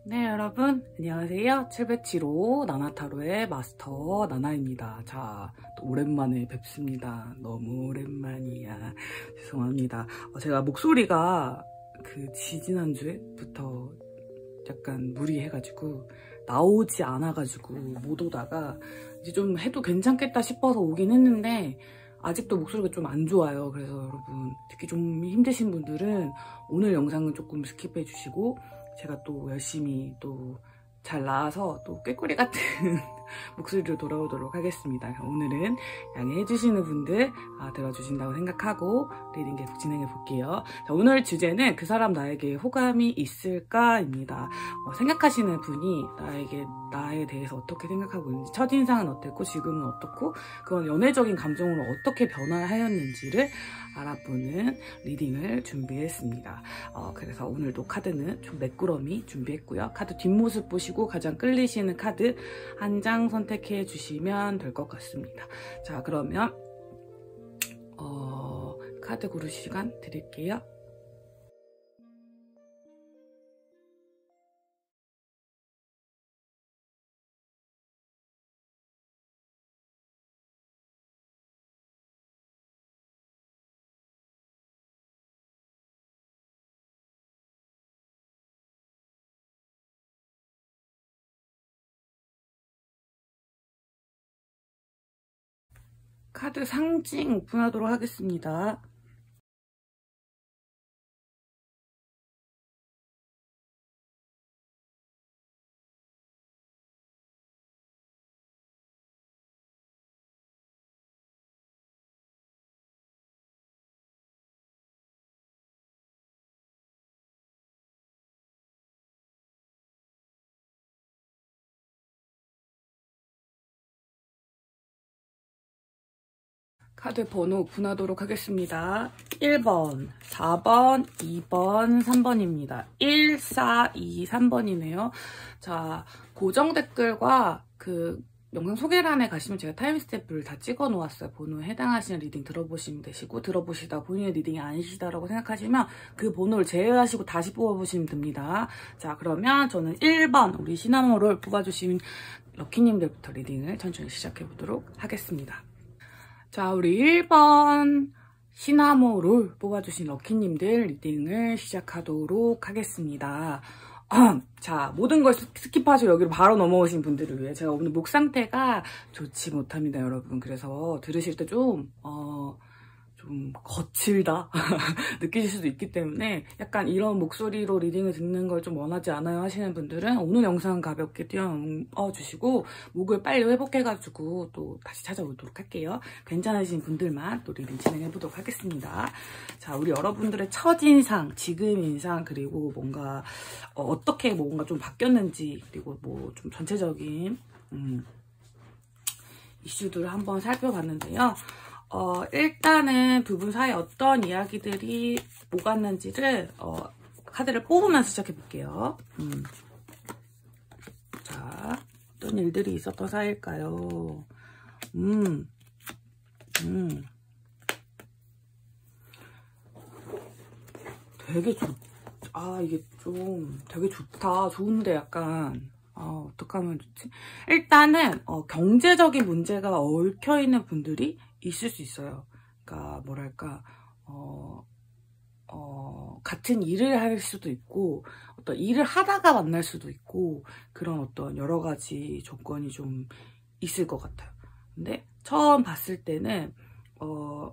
네, 여러분 안녕하세요. 707호 나나타로의 마스터 나나입니다. 자, 또 오랜만에 뵙습니다. 너무 오랜만이야. 죄송합니다. 제가 목소리가 지지난주에부터 약간 무리해가지고 나오지 않아가지고 못 오다가 이제 좀 해도 괜찮겠다 싶어서 오긴 했는데 아직도 목소리가 좀 안 좋아요. 그래서 여러분 특히 좀 힘드신 분들은 오늘 영상은 조금 스킵해 주시고 제가 또 열심히 또 잘 나와서 또 꾀꼬리 같은 목소리로 돌아오도록 하겠습니다. 오늘은 양해해 주시는 분들 들어주신다고 생각하고 리딩 계속 진행해 볼게요. 자, 오늘 주제는 그 사람 나에게 호감이 있을까입니다. 생각하시는 분이 나에 대해서 어떻게 생각하고 있는지, 첫인상은 어땠고 지금은 어떻고 그건 연애적인 감정으로 어떻게 변화하였는지를 알아보는 리딩을 준비했습니다. 그래서 오늘도 카드는 좀 매끄러미 준비했고요. 카드 뒷모습 보시고 가장 끌리시는 카드 한 장 선택해 주시면 될 것 같습니다. 자, 그러면 카드 고르 시간 드릴게요. 카드 상징 오픈하도록 하겠습니다. 카드 번호 오픈하도록 하겠습니다. 1번, 4번, 2번, 3번입니다. 1, 4, 2, 3번이네요. 자, 고정 댓글과 영상 소개란에 가시면 제가 타임스탬프를 다 찍어 놓았어요. 번호에 해당하시는 리딩 들어보시면 되시고, 들어보시다 본인의 리딩이 아니시다라고 생각하시면 그 번호를 제외하시고 다시 뽑아보시면 됩니다. 자, 그러면 저는 1번 우리 시나모롤 뽑아주신 럭키님들부터 리딩을 천천히 시작해보도록 하겠습니다. 자, 우리 1번 시나모롤 뽑아주신 럭키님들 리딩을 시작하도록 하겠습니다. 자, 모든 걸 스킵하시고 여기로 바로 넘어오신 분들을 위해 제가 오늘 목 상태가 좋지 못합니다, 여러분. 그래서 들으실 때 좀 거칠다 느끼실 수도 있기 때문에 약간 이런 목소리로 리딩을 듣는 걸 좀 원하지 않아요 하시는 분들은 오늘 영상 가볍게 띄워주시고 목을 빨리 회복해가지고 또 다시 찾아오도록 할게요. 괜찮으신 분들만 또 리딩 진행해보도록 하겠습니다. 자, 우리 여러분들의 첫인상, 지금 인상, 그리고 뭔가 어떻게 뭔가 좀 바뀌었는지, 그리고 뭐 좀 전체적인 이슈들을 한번 살펴봤는데요. 일단은 두 분 사이에 어떤 이야기들이 오갔는지를 카드를 뽑으면서 시작해볼게요. 자, 어떤 일들이 있었던 사이일까요? 되게 이게 좀 되게 좋다. 좋은데 약간 어떻게 하면 좋지? 일단은 경제적인 문제가 얽혀있는 분들이 있을 수 있어요. 그러니까 뭐랄까 같은 일을 할 수도 있고 어떤 일을 하다가 만날 수도 있고 그런 어떤 여러 가지 조건이 좀 있을 것 같아요. 근데 처음 봤을 때는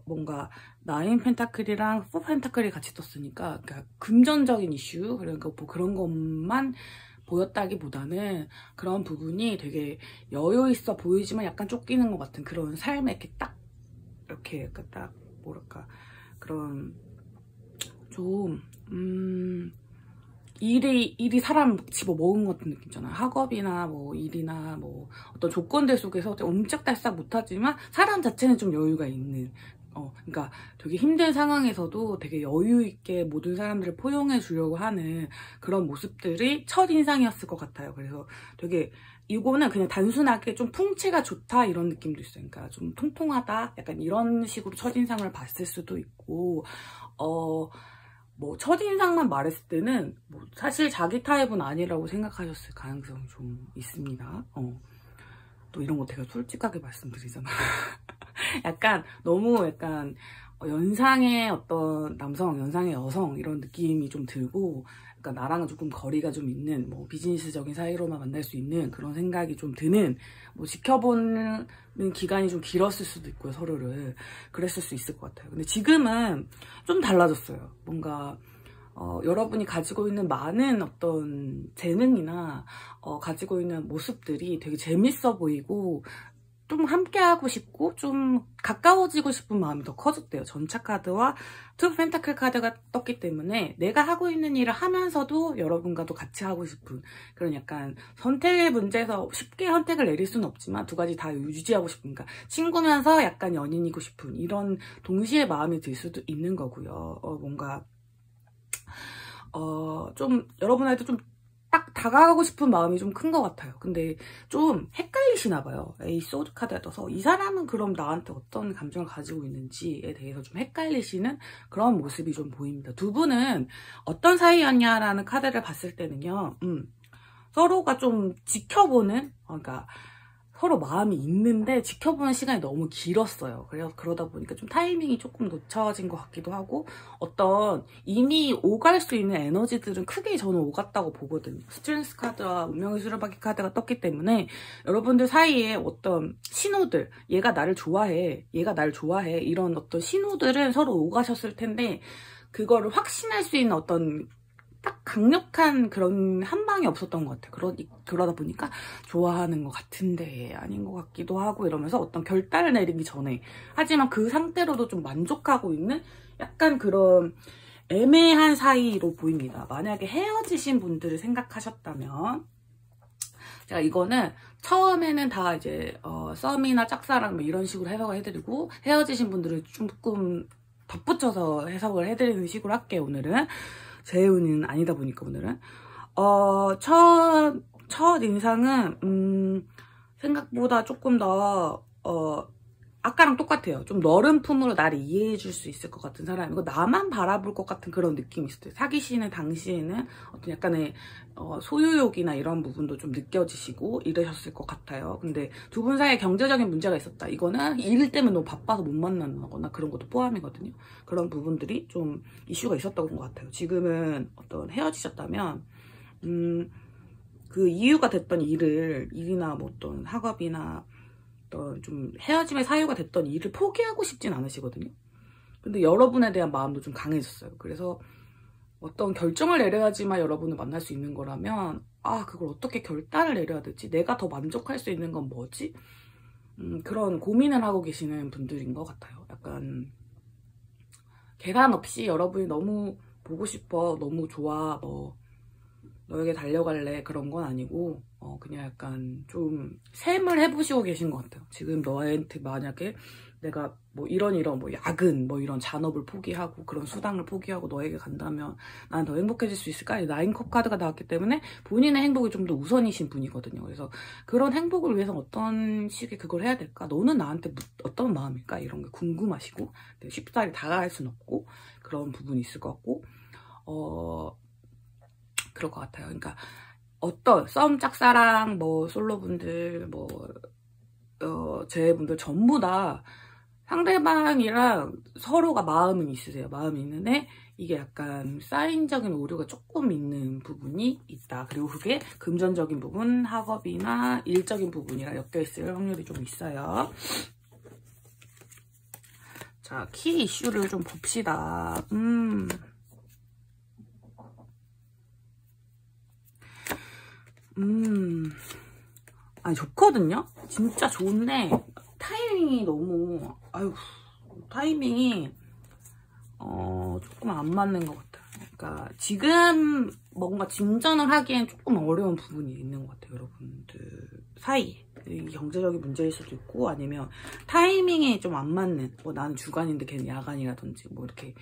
뭔가 9 펜타클이랑 4 펜타클이 같이 떴으니까 그러니까 금전적인 이슈, 그러니까 뭐 그런 것만 보였다기보다는 그런 부분이 되게 여유 있어 보이지만 약간 쫓기는 것 같은 그런 삶에 이렇게 딱 이렇게 약간 딱 뭐랄까 그런 좀 일이 사람 집어먹은 것 같은 느낌 있잖아요. 학업이나 뭐 일이나 뭐 어떤 조건들 속에서 엄짝달싹 못하지만 사람 자체는 좀 여유가 있는 그러니까 되게 힘든 상황에서도 되게 여유 있게 모든 사람들을 포용해 주려고 하는 그런 모습들이 첫인상이었을 것 같아요. 그래서 되게 이거는 그냥 단순하게 좀 풍채가 좋다 이런 느낌도 있어요. 그러니까 좀 통통하다 약간 이런 식으로 첫인상을 봤을 수도 있고 뭐 첫인상만 말했을 때는 뭐 사실 자기 타입은 아니라고 생각하셨을 가능성이 좀 있습니다. 또 이런 거 되게 솔직하게 말씀드리잖아. 약간 너무 약간 연상의 어떤 남성, 연상의 여성 이런 느낌이 좀 들고, 그러니까 나랑은 조금 거리가 좀 있는 뭐 비즈니스적인 사이로만 만날 수 있는 그런 생각이 좀 드는, 뭐 지켜보는 기간이 좀 길었을 수도 있고요, 서로를. 그랬을 수 있을 것 같아요. 근데 지금은 좀 달라졌어요. 뭔가 여러분이 가지고 있는 많은 어떤 재능이나 가지고 있는 모습들이 되게 재밌어 보이고, 좀 함께하고 싶고 좀 가까워지고 싶은 마음이 더 커졌대요. 전차 카드와 투 펜타클 카드가 떴기 때문에 내가 하고 있는 일을 하면서도 여러분과도 같이 하고 싶은 그런, 약간 선택의 문제에서 쉽게 선택을 내릴 수는 없지만 두 가지 다 유지하고 싶은, 그러니까 친구면서 약간 연인이고 싶은 이런 동시에 마음이 들 수도 있는 거고요. 뭔가 좀 여러분한테 좀 딱 다가가고 싶은 마음이 좀 큰 것 같아요. 근데 좀 헷갈리시나 봐요. 이 소드 카드가 떠서 이 사람은 그럼 나한테 어떤 감정을 가지고 있는지에 대해서 좀 헷갈리시는 그런 모습이 좀 보입니다. 두 분은 어떤 사이였냐라는 카드를 봤을 때는요, 서로가 좀 지켜보는, 그러니까 서로 마음이 있는데 지켜보는 시간이 너무 길었어요. 그러다 보니까 좀 타이밍이 조금 놓쳐진 것 같기도 하고, 어떤 이미 오갈 수 있는 에너지들은 크게 저는 오갔다고 보거든요. 스트렝스 카드와 운명의 수레바퀴 카드가 떴기 때문에 여러분들 사이에 어떤 신호들, 얘가 나를 좋아해, 얘가 나를 좋아해, 이런 어떤 신호들은 서로 오가셨을 텐데, 그거를 확신할 수 있는 어떤 딱 강력한 그런 한 방이 없었던 것 같아요. 그러다 보니까 좋아하는 것 같은데 아닌 것 같기도 하고 이러면서 어떤 결단을 내리기 전에, 하지만 그 상태로도 좀 만족하고 있는 약간 그런 애매한 사이로 보입니다. 만약에 헤어지신 분들을 생각하셨다면, 제가 이거는 처음에는 다 이제 썸이나 짝사랑 뭐 이런 식으로 해석을 해드리고, 헤어지신 분들을 조금 덧붙여서 해석을 해드리는 식으로 할게요. 오늘은 제 운은 아니다 보니까 오늘은 첫 인상은 생각보다 조금 더 아까랑 똑같아요. 좀 너른 품으로 나를 이해해 줄 수 있을 것 같은 사람이고, 나만 바라볼 것 같은 그런 느낌이 있어요. 사귀시는 당시에는 어떤 약간의 소유욕이나 이런 부분도 좀 느껴지시고 이러셨을 것 같아요. 근데 두 분 사이에 경제적인 문제가 있었다. 이거는 일 때문에 너무 바빠서 못 만나거나 그런 것도 포함이거든요. 그런 부분들이 좀 이슈가 있었던 것 같아요. 지금은 어떤 헤어지셨다면 그 이유가 됐던 일이나 뭐 어떤 학업이나 좀 헤어짐의 사유가 됐던 일을 포기하고 싶진 않으시거든요. 근데 여러분에 대한 마음도 좀 강해졌어요. 그래서 어떤 결정을 내려야지만 여러분을 만날 수 있는 거라면, 그걸 어떻게 결단을 내려야 될지, 내가 더 만족할 수 있는 건 뭐지? 그런 고민을 하고 계시는 분들인 것 같아요. 약간 계산 없이 여러분이 너무 보고 싶어, 너무 좋아, 뭐 너에게 달려갈래, 그런 건 아니고 그냥 약간 좀 셈을 해보시고 계신 것 같아요. 지금 너한테 만약에 내가 뭐 이런 뭐 야근 뭐 이런 잔업을 포기하고 그런 수당을 포기하고 너에게 간다면 난 더 행복해질 수 있을까? 나인컵 카드가 나왔기 때문에 본인의 행복이 좀 더 우선이신 분이거든요. 그래서 그런 행복을 위해서 어떤 식의 그걸 해야 될까? 너는 나한테 어떤 마음일까? 이런 게 궁금하시고, 쉽사리 다가갈 순 없고 그런 부분이 있을 것 같고, 그럴 것 같아요. 그러니까 어떤 썸, 짝사랑, 뭐 솔로분들, 뭐 제분들 전부 다 상대방이랑 서로가 마음은 있으세요. 마음이 있는데 이게 약간 사인적인 오류가 조금 있는 부분이 있다. 그리고 그게 금전적인 부분, 학업이나 일적인 부분이랑 엮여있을 확률이 좀 있어요. 자, 키 이슈를 좀 봅시다. 아니, 좋거든요? 진짜 좋은데, 타이밍이 너무, 타이밍이, 조금 안 맞는 것 같아요. 그러니까, 지금 뭔가 진전을 하기엔 조금 어려운 부분이 있는 것 같아요, 여러분들 사이에. 경제적인 문제일 수도 있고, 아니면 타이밍이 좀 안 맞는, 뭐 나는 주간인데 걔는 야간이라든지, 뭐 이렇게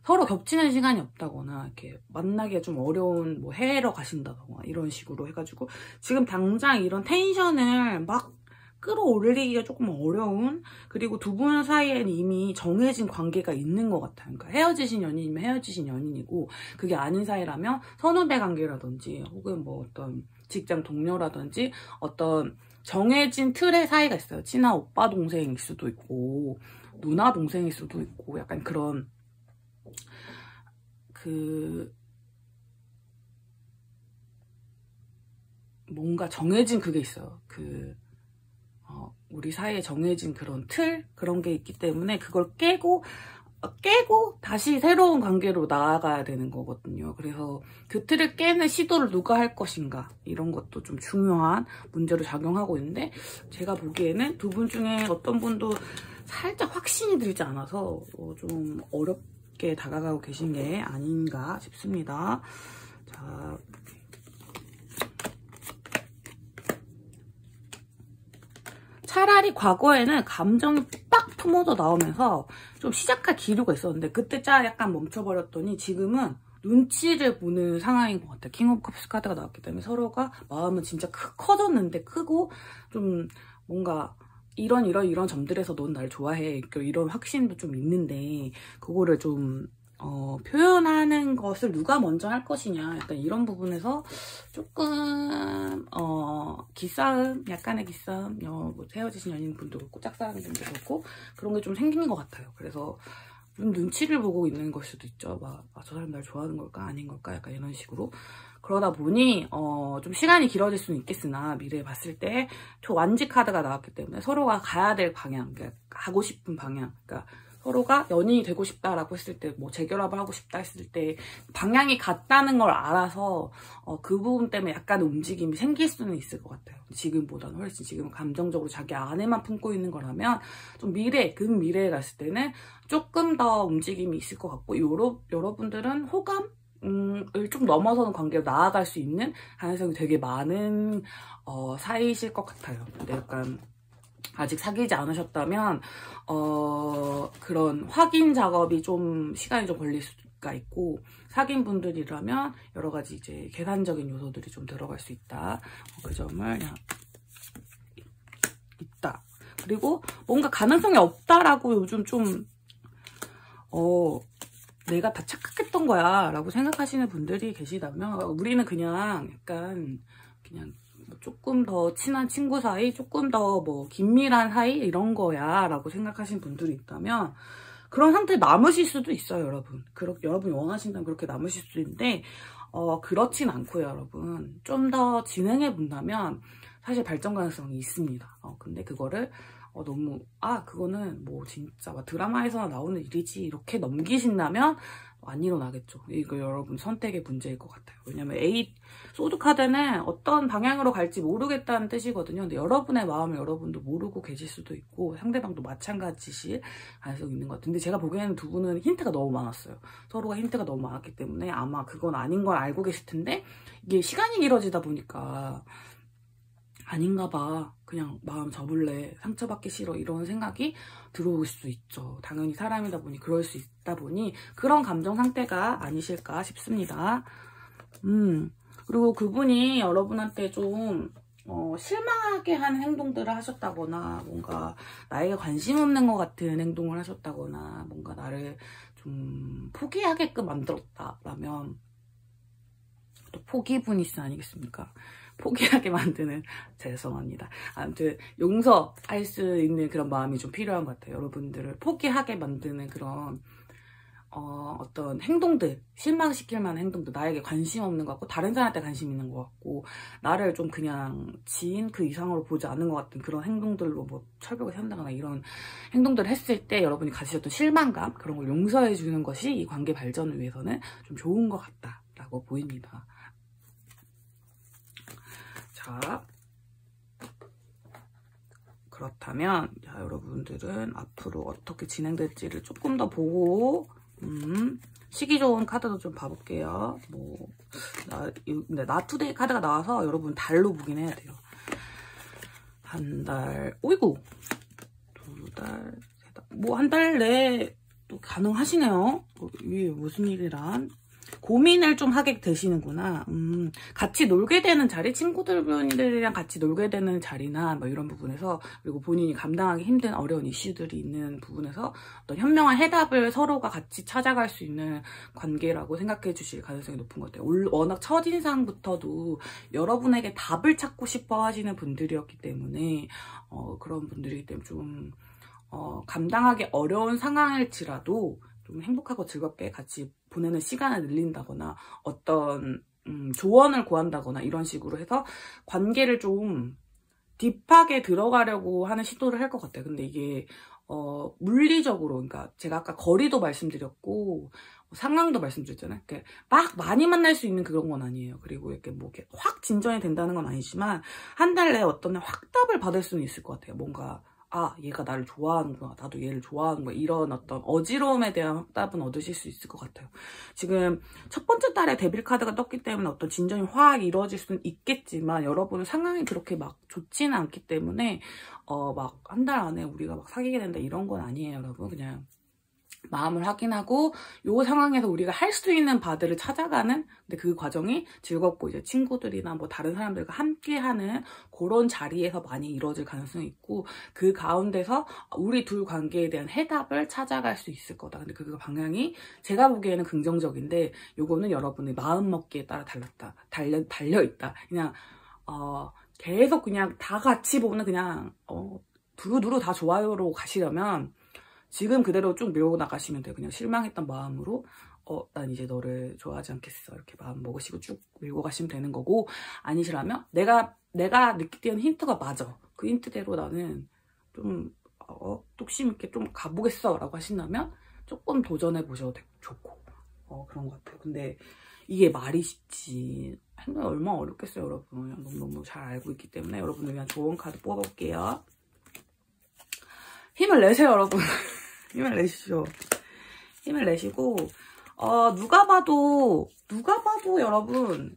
서로 겹치는 시간이 없다거나, 이렇게 만나기가 좀 어려운, 뭐 해외로 가신다거나 이런 식으로 해가지고 지금 당장 이런 텐션을 막 끌어올리기가 조금 어려운, 그리고 두 분 사이에는 이미 정해진 관계가 있는 것 같아요. 그러니까 헤어지신 연인이면 헤어지신 연인이고, 그게 아닌 사이라면 선후배 관계라든지 혹은 뭐 어떤 직장 동료라든지 어떤 정해진 틀의 사이가 있어요. 친한 오빠 동생일 수도 있고 누나 동생일 수도 있고, 약간 그런 뭔가 정해진 그게 있어요. 우리 사이에 정해진 그런 틀? 그런 게 있기 때문에 그걸 깨고 다시 새로운 관계로 나아가야 되는 거거든요. 그래서 그 틀을 깨는 시도를 누가 할 것인가, 이런 것도 좀 중요한 문제로 작용하고 있는데, 제가 보기에는 두 분 중에 어떤 분도 살짝 확신이 들지 않아서 좀 어렵게 다가가고 계신 게 아닌가 싶습니다. 자, 차라리 과거에는 감정이 빡 품어져 나오면서 좀 시작할 기류가 있었는데 그때 약간 멈춰버렸더니 지금은 눈치를 보는 상황인 것 같아요. 킹 오브 컵스 카드가 나왔기 때문에 서로가 마음은 진짜 커졌는데, 크고 좀 뭔가 이런 점들에서 넌 날 좋아해, 이런 확신도 좀 있는데, 그거를 좀 표현하는 것을 누가 먼저 할 것이냐, 약간 이런 부분에서 조금 기싸움, 약간의 기싸움, 뭐 헤어지신 연인분도 그렇고 짝사랑분도 그렇고 그런 게 좀 생긴 것 같아요. 그래서 좀 눈치를 보고 있는 걸 수도 있죠. 막 저 사람 날 좋아하는 걸까 아닌 걸까, 약간 이런 식으로. 그러다 보니 좀 시간이 길어질 수는 있겠으나 미래에 봤을 때 완지 카드가 나왔기 때문에 서로가 가야 될 방향, 그러니까 가고 싶은 방향, 그러니까 서로가 연인이 되고 싶다라고 했을 때, 뭐 재결합을 하고 싶다 했을 때 방향이 같다는 걸 알아서 그 부분 때문에 약간 움직임이 생길 수는 있을 것 같아요. 지금보다는 훨씬, 지금 감정적으로 자기 안에만 품고 있는 거라면 좀 미래에 갔을 때는 조금 더 움직임이 있을 것 같고, 여러분들은 호감을 좀 넘어서는 관계로 나아갈 수 있는 가능성이 되게 많은 사이실 것 같아요. 근데 약간 아직 사귀지 않으셨다면 그런 확인 작업이 좀 시간이 좀 걸릴 수가 있고, 사귄 분들이라면 여러 가지 이제 계산적인 요소들이 좀 들어갈 수 있다. 그 점을 그냥 있다. 그리고 뭔가 가능성이 없다라고 요즘 좀 내가 다 착각했던 거야 라고 생각하시는 분들이 계시다면, 우리는 그냥 약간 조금 더 친한 친구 사이, 조금 더 뭐 긴밀한 사이 이런 거야 라고 생각하시는 분들이 있다면 그런 상태에 남으실 수도 있어요, 여러분. 여러분이 원하신다면 그렇게 남으실 수도 있는데 그렇진 않고요, 여러분. 좀 더 진행해 본다면 사실 발전 가능성이 있습니다. 근데 그거를 너무 그거는 뭐 진짜 막 드라마에서나 나오는 일이지 이렇게 넘기신다면 안 일어나겠죠. 이거 여러분 선택의 문제일 것 같아요. 왜냐면 소드 카드는 어떤 방향으로 갈지 모르겠다는 뜻이거든요. 근데 여러분의 마음을 여러분도 모르고 계실 수도 있고 상대방도 마찬가지실 가능성이 있는 것 같은데, 제가 보기에는 두 분은 힌트가 너무 많았어요. 서로가 힌트가 너무 많았기 때문에 아마 그건 아닌 걸 알고 계실 텐데, 이게 시간이 길어지다 보니까 아닌가 봐, 그냥 마음 접을래, 상처받기 싫어, 이런 생각이 들어올 수 있죠. 당연히 사람이다 보니 그럴 수 있다 보니 그런 감정 상태가 아니실까 싶습니다. 그리고 그분이 여러분한테 좀 실망하게 한 행동들을 하셨다거나, 뭔가 나에게 관심 없는 것 같은 행동을 하셨다거나, 뭔가 나를 좀 포기하게끔 만들었다라면, 또 포기분이스 아니겠습니까? 포기하게 만드는, 죄송합니다. 아무튼 용서할 수 있는 그런 마음이 좀 필요한 것 같아요. 여러분들을 포기하게 만드는 그런 어떤 행동들, 실망시킬 만한 행동들, 나에게 관심 없는 것 같고 다른 사람한테 관심 있는 것 같고 나를 좀 그냥 지인 그 이상으로 보지 않는 것 같은 그런 행동들로 뭐 철벽을 세운다거나 이런 행동들을 했을 때 여러분이 가지셨던 실망감, 그런 걸 용서해 주는 것이 이 관계 발전을 위해서는 좀 좋은 것 같다라고 보입니다. 자, 그렇다면 여러분들은 앞으로 어떻게 진행될지를 조금 더 보고 시기 좋은 카드도 좀 봐볼게요. 뭐 근데 나투데이 카드가 나와서 여러분 달로 보긴 해야 돼요. 한 달, 오이구, 두 달, 세 달, 뭐 한 달 내에 또 가능하시네요. 이게 무슨 일이란? 고민을 좀 하게 되시는구나. 같이 놀게 되는 자리, 친구들이랑 같이 놀게 되는 자리나 뭐 이런 부분에서, 그리고 본인이 감당하기 힘든 어려운 이슈들이 있는 부분에서 어떤 현명한 해답을 서로가 같이 찾아갈 수 있는 관계라고 생각해 주실 가능성이 높은 것 같아요. 워낙 첫인상부터도 여러분에게 답을 찾고 싶어 하시는 분들이었기 때문에 그런 분들이기 때문에 좀 감당하기 어려운 상황일지라도 좀 행복하고 즐겁게 같이 보내는 시간을 늘린다거나 어떤 조언을 구한다거나 이런 식으로 해서 관계를 좀 딥하게 들어가려고 하는 시도를 할 것 같아요. 근데 이게 물리적으로, 그러니까 제가 아까 거리도 말씀드렸고 상황도 말씀드렸잖아요. 이렇게 막 많이 만날 수 있는 그런 건 아니에요. 그리고 이렇게 뭐 이렇게 확 진전이 된다는 건 아니지만 한 달 내에 어떤 확답을 받을 수는 있을 것 같아요. 뭔가 얘가 나를 좋아하는구나, 나도 얘를 좋아하는구나, 이런 어떤 어지러움에 대한 확답은 얻으실 수 있을 것 같아요. 지금 첫 번째 달에 데빌 카드가 떴기 때문에 어떤 진전이 확 이루어질 수는 있겠지만 여러분은 상황이 그렇게 막 좋지는 않기 때문에 막 한 달 안에 우리가 막 사귀게 된다 이런 건 아니에요, 여러분. 그냥 마음을 확인하고 요 상황에서 우리가 할 수 있는 바들을 찾아가는, 근데 그 과정이 즐겁고 이제 친구들이나 뭐 다른 사람들과 함께하는 그런 자리에서 많이 이루어질 가능성이 있고, 그 가운데서 우리 둘 관계에 대한 해답을 찾아갈 수 있을 거다. 근데 그 방향이 제가 보기에는 긍정적인데, 요거는 여러분의 마음먹기에 따라 달려있다. 그냥 계속 그냥 다 같이 보는, 그냥 두루두루 다 좋아요로 가시려면 지금 그대로 쭉 밀고 나가시면 돼요. 그냥 실망했던 마음으로 난 이제 너를 좋아하지 않겠어, 이렇게 마음 먹으시고 쭉 밀고 가시면 되는 거고, 아니시라면 내가 느끼는 힌트가 맞아, 그 힌트대로 나는 좀 뚝심 있게 좀 가보겠어 라고 하신다면 조금 도전해 보셔도 좋고 그런 것 같아요. 근데 이게 말이 쉽지 행동이 얼마나 어렵겠어요, 여러분. 너무너무 잘 알고 있기 때문에 여러분을 위한 좋은 카드 뽑아볼게요. 힘을 내세요, 여러분. 힘을 내시죠. 힘을 내시고 누가 봐도 여러분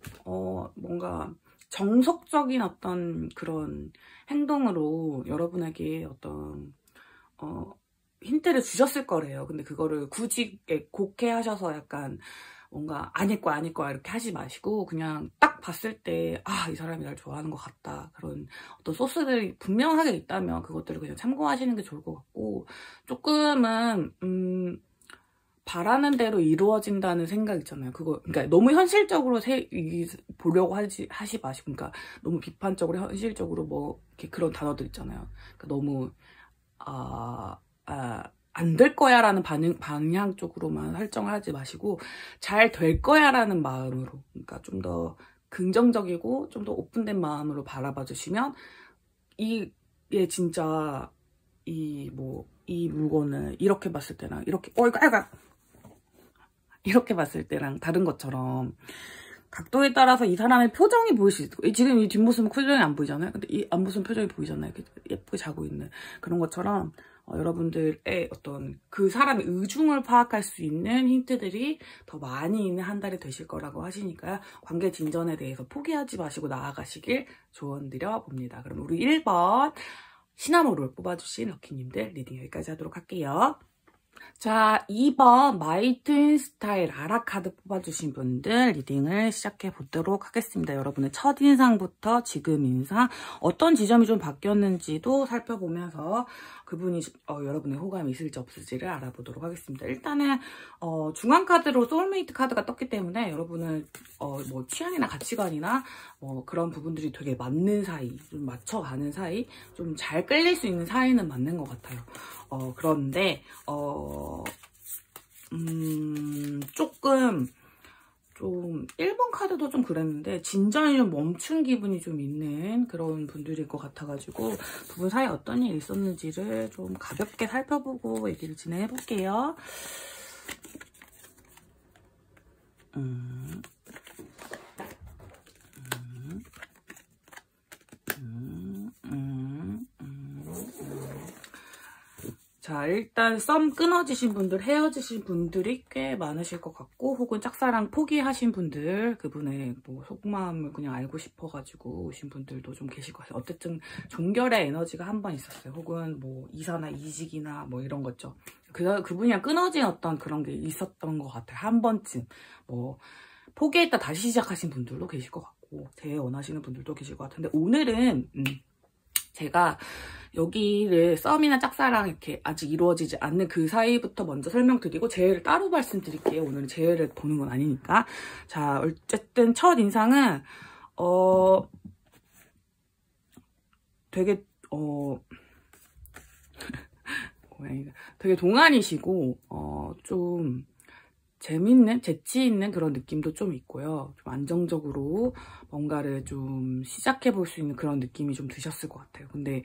뭔가 정석적인 어떤 그런 행동으로 여러분에게 어떤 힌트를 주셨을 거래요. 근데 그거를 굳이 곡해 하셔서 약간 뭔가 아닐 거야 이렇게 하지 마시고, 그냥 딱 봤을 때 이 사람이 날 좋아하는 것 같다, 그런 어떤 소스들이 분명하게 있다면 그것들을 그냥 참고하시는 게 좋을 것 같고, 조금은 바라는 대로 이루어진다는 생각 있잖아요. 그러니까 너무 현실적으로 보려고 하시 마시고, 그러니까 너무 비판적으로 현실적으로 뭐 이렇게 그런 단어들 있잖아요. 그러니까 너무 안 될 거야 라는 방향 쪽으로만 설정을 하지 마시고 잘 될 거야 라는 마음으로, 그러니까 좀 더 긍정적이고 좀 더 오픈된 마음으로 바라봐 주시면 이게 진짜 이 물건을 이렇게 봤을 때랑 이렇게 봤을 때랑 다른 것처럼 각도에 따라서 이 사람의 표정이 보일 수 있고, 지금 이 뒷모습은 표정이 안 보이잖아요. 근데 이 앞모습은 표정이 보이잖아요. 이렇게 예쁘게 자고 있는 그런 것처럼 여러분들의 어떤 그 사람의 의중을 파악할 수 있는 힌트들이 더 많이 있는 한 달이 되실 거라고 하시니까요. 관계 진전에 대해서 포기하지 마시고 나아가시길 조언드려 봅니다. 그럼 우리 1번 시나모롤 뽑아주신 럭키님들 리딩 여기까지 하도록 할게요. 자, 2번 마이 트윈 스타일 라라 카드 뽑아주신 분들 리딩을 시작해 보도록 하겠습니다. 여러분의 첫인상부터 지금 인상, 어떤 지점이 좀 바뀌었는지도 살펴보면서 그분이 여러분의 호감이 있을지 없을지를 알아보도록 하겠습니다. 일단은 중앙 카드로 소울메이트 카드가 떴기 때문에 여러분은 뭐 취향이나 가치관이나 그런 부분들이 되게 맞는 사이, 좀 맞춰가는 사이, 좀 잘 끌릴 수 있는 사이는 맞는 것 같아요. 그런데 조금 좀 1번 카드도 좀 그랬는데 진전이 좀 멈춘 기분이 좀 있는 그런 분들일 것 같아가지고 두 분 사이에 어떤 일이 있었는지를 좀 가볍게 살펴보고 얘기를 진행해 볼게요. 자, 일단 썸 끊어지신 분들, 헤어지신 분들이 꽤 많으실 것 같고, 혹은 짝사랑 포기하신 분들, 그분의 뭐 속마음을 그냥 알고 싶어가지고 오신 분들도 좀 계실 것 같아요. 어쨌든 종결의 에너지가 한 번 있었어요. 혹은 뭐 이사나 이직이나 뭐 이런 거죠. 그분이랑 끊어진 어떤 그런 게 있었던 것 같아요. 한 번쯤. 뭐 포기했다 다시 시작하신 분들도 계실 것 같고 재회 원하시는 분들도 계실 것 같은데 오늘은 제가 여기를 썸이나 짝사랑 이렇게 아직 이루어지지 않는 그 사이부터 먼저 설명드리고 재회를 따로 말씀드릴게요. 오늘은 재회를 보는 건 아니니까. 자, 어쨌든 첫 인상은 되게 되게 동안이시고 좀 재밌는, 재치 있는 그런 느낌도 좀 있고요. 좀 안정적으로 뭔가를 좀 시작해볼 수 있는 그런 느낌이 좀 드셨을 것 같아요. 근데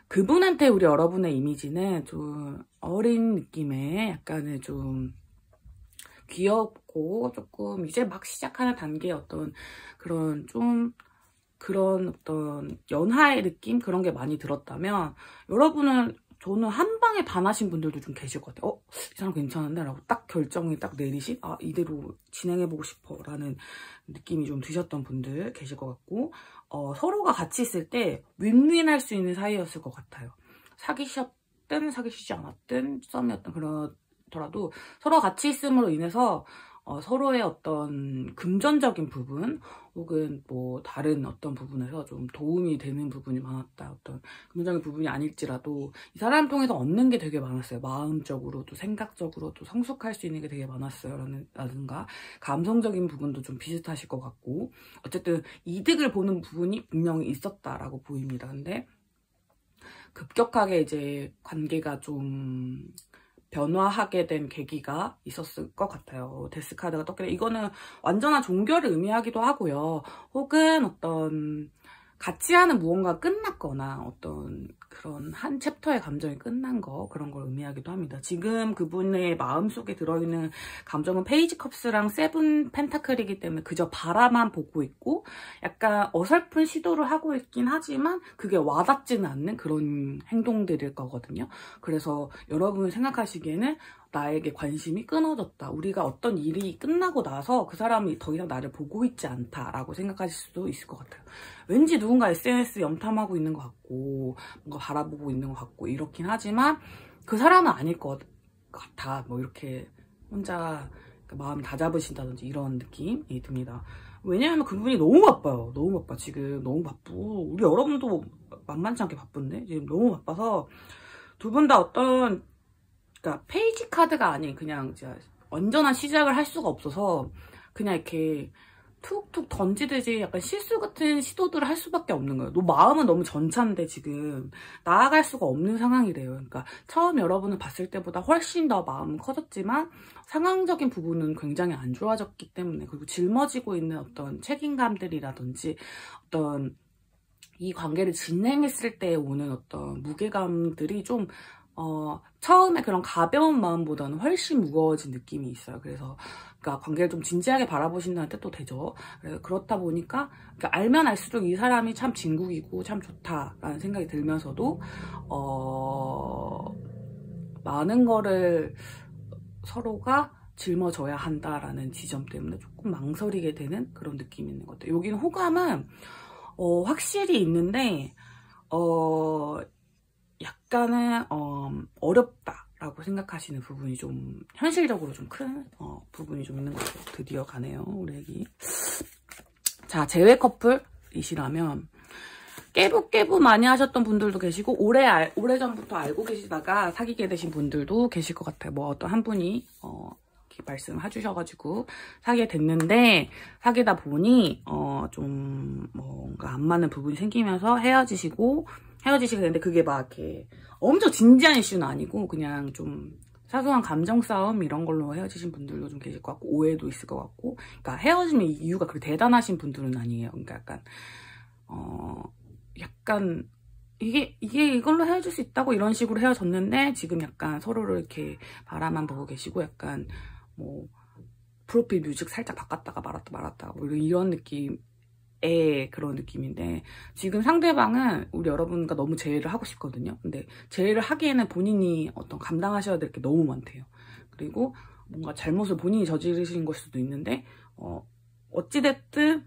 그분한테 우리 여러분의 이미지는 좀 어린 느낌의 약간의 좀 귀엽고 조금 이제 막 시작하는 단계의 어떤 그런 좀 그런 어떤 연하의 느낌? 그런 게 많이 들었다면 여러분은 저는 한 방에 반하신 분들도 좀 계실 것 같아요. 이 사람 괜찮은데? 라고 딱 결정이 딱 내리신? 아, 이대로 진행해보고 싶어. 라는 느낌이 좀 드셨던 분들 계실 것 같고, 서로가 같이 있을 때 윈윈할 수 있는 사이였을 것 같아요. 사귀셨든 사귀시지 않았든 썸이었든 그렇더라도 서로 같이 있음으로 인해서 서로의 어떤 금전적인 부분 혹은 뭐 다른 어떤 부분에서 좀 도움이 되는 부분이 많았다. 어떤 금전적인 부분이 아닐지라도 이 사람을 통해서 얻는 게 되게 많았어요. 마음적으로도 생각적으로도 성숙할 수 있는 게 되게 많았어요. 라든가 감성적인 부분도 좀 비슷하실 것 같고 어쨌든 이득을 보는 부분이 분명히 있었다라고 보입니다. 근데 급격하게 이제 관계가 좀 변화하게 된 계기가 있었을 것 같아요. 데스카드가 떴길래 이거는 완전한 종결을 의미하기도 하고요. 혹은 어떤 같이 하는 무언가가 끝났거나 어떤 그런 한 챕터의 감정이 끝난 거 그런 걸 의미하기도 합니다. 지금 그분의 마음속에 들어있는 감정은 페이지 컵스랑 세븐 펜타클이기 때문에 그저 바라만 보고 있고 약간 어설픈 시도를 하고 있긴 하지만 그게 와닿지는 않는 그런 행동들일 거거든요. 그래서 여러분이 생각하시기에는 나에게 관심이 끊어졌다. 우리가 어떤 일이 끝나고 나서 그 사람이 더 이상 나를 보고 있지 않다라고 생각하실 수도 있을 것 같아요. 왠지 누군가 SNS 염탐하고 있는 것 같고 뭔가 바라보고 있는 것 같고 이렇긴 하지만 그 사람은 아닐 것 같아. 뭐 이렇게 혼자 마음을 다잡으신다든지 이런 느낌이 듭니다. 왜냐하면 그분이 너무 바빠요. 너무 바빠. 지금 너무 바쁘고 우리 여러분도 만만치 않게 바쁜데 지금 너무 바빠서 두 분 다 어떤 그러니까 페이지 카드가 아닌 그냥 진짜 완전한 시작을 할 수가 없어서 그냥 이렇게 툭툭 던지듯이 약간 실수 같은 시도들을 할 수밖에 없는 거예요. 마음은 너무 전차인데 지금 나아갈 수가 없는 상황이래요. 그러니까 처음 여러분을 봤을 때보다 훨씬 더 마음은 커졌지만 상황적인 부분은 굉장히 안 좋아졌기 때문에 그리고 짊어지고 있는 어떤 책임감들이라든지 어떤 이 관계를 진행했을 때 오는 어떤 무게감들이 좀 처음에 그런 가벼운 마음보다는 훨씬 무거워진 느낌이 있어요. 그래서 그러니까 관계를 좀 진지하게 바라보신다는 뜻도 되죠. 그렇다 보니까 그러니까 알면 알수록 이 사람이 참 진국이고 참 좋다라는 생각이 들면서도 많은 거를 서로가 짊어져야 한다라는 지점 때문에 조금 망설이게 되는 그런 느낌이 있는 것 같아요. 여기는 호감은 확실히 있는데 약간은 어렵다라고 생각하시는 부분이 좀 현실적으로 좀 큰 부분이 좀 있는 것 같아요. 드디어 가네요, 우리 애기. 자, 재회 커플이시라면 깨부깨부 많이 하셨던 분들도 계시고 오래전부터 알고 계시다가 사귀게 되신 분들도 계실 것 같아요. 뭐 어떤 한 분이 이렇게 말씀해 주셔가지고 사귀게 됐는데 사귀다 보니 좀 뭔가 안 맞는 부분이 생기면서 헤어지시게 됐는데 그게 막 이렇게 엄청 진지한 이슈는 아니고 그냥 좀 사소한 감정 싸움 이런 걸로 헤어지신 분들도 좀 계실 것 같고 오해도 있을 것 같고 그러니까 헤어짐의 이유가 그렇게 대단하신 분들은 아니에요. 그러니까 약간 이게 이걸로 헤어질 수 있다고 이런 식으로 헤어졌는데 지금 약간 서로를 이렇게 바라만 보고 계시고 약간 뭐 프로필 뮤직 살짝 바꿨다가 말았다 뭐 이런 느낌의 그런 느낌인데 지금 상대방은 우리 여러분과 너무 재회를 하고 싶거든요. 근데 재회를 하기에는 본인이 어떤 감당하셔야 될 게 너무 많대요. 그리고 뭔가 잘못을 본인이 저지르신 걸 수도 있는데 어찌됐든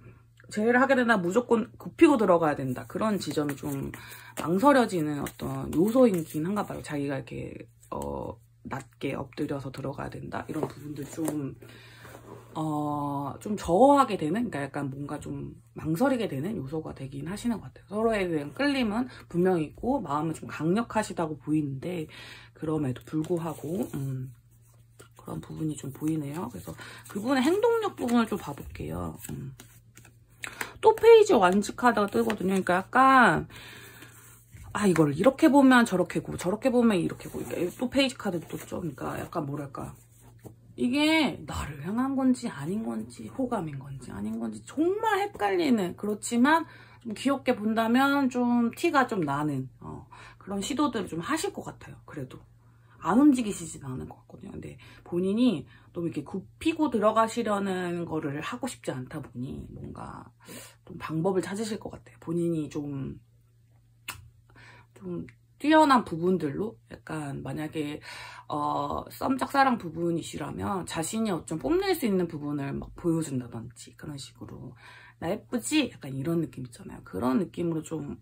재회를 하게 되나 무조건 굽히고 들어가야 된다. 그런 지점이 좀 망설여지는 어떤 요소이긴 한가 봐요. 자기가 이렇게 낮게 엎드려서 들어가야 된다. 이런 부분들 좀 좀 저어하게 되는, 그러니까 약간 뭔가 좀 망설이게 되는 요소가 되긴 하시는 것 같아요. 서로에 대한 끌림은 분명히 있고 마음은 좀 강력하시다고 보이는데 그럼에도 불구하고 그런 부분이 좀 보이네요. 그래서 그분의 행동력 부분을 좀 봐볼게요. 또 페이지 완즈 카드가 뜨거든요. 그러니까 약간 이걸 이렇게 보면 저렇게 고 저렇게 보면 이렇게 고 또 페이지 카드도 떴죠. 그러니까 약간 뭐랄까, 이게 나를 향한 건지 아닌 건지 호감인 건지 아닌 건지 정말 헷갈리는, 그렇지만 좀 귀엽게 본다면 좀 티가 좀 나는 그런 시도들을 좀 하실 것 같아요. 그래도 안 움직이시진 않을 것 같거든요. 근데 본인이 너무 이렇게 굽히고 들어가시려는 거를 하고 싶지 않다 보니 뭔가 좀 방법을 찾으실 것 같아요. 본인이 좀 뛰어난 부분들로 약간 만약에 썸 짝사랑 부분이시라면 자신이 어쩜 뽐낼 수 있는 부분을 막 보여준다든지 그런 식으로 나 예쁘지? 약간 이런 느낌 있잖아요. 그런 느낌으로 좀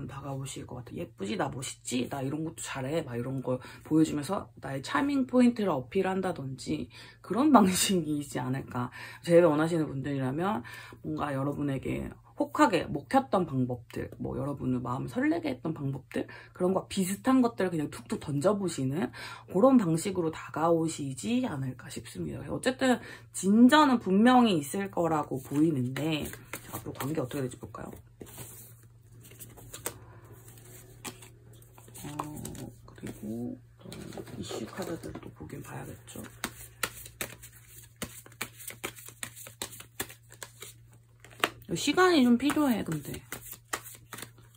다가오실 것 같아요. 예쁘지? 나 멋있지? 나 이런 것도 잘해? 막 이런 걸 보여주면서 나의 차밍 포인트를 어필한다든지 그런 방식이지 않을까. 제가 원하시는 분들이라면 뭔가 여러분에게 혹하게 먹혔던 방법들, 뭐 여러분을 마음을 설레게 했던 방법들, 그런 거와 비슷한 것들을 그냥 툭툭 던져보시는 그런 방식으로 다가오시지 않을까 싶습니다. 어쨌든 진전은 분명히 있을 거라고 보이는데 앞으로 관계 어떻게 될지 볼까요? 그리고 이슈 카드들도 보긴 봐야겠죠. 시간이 좀 필요해. 근데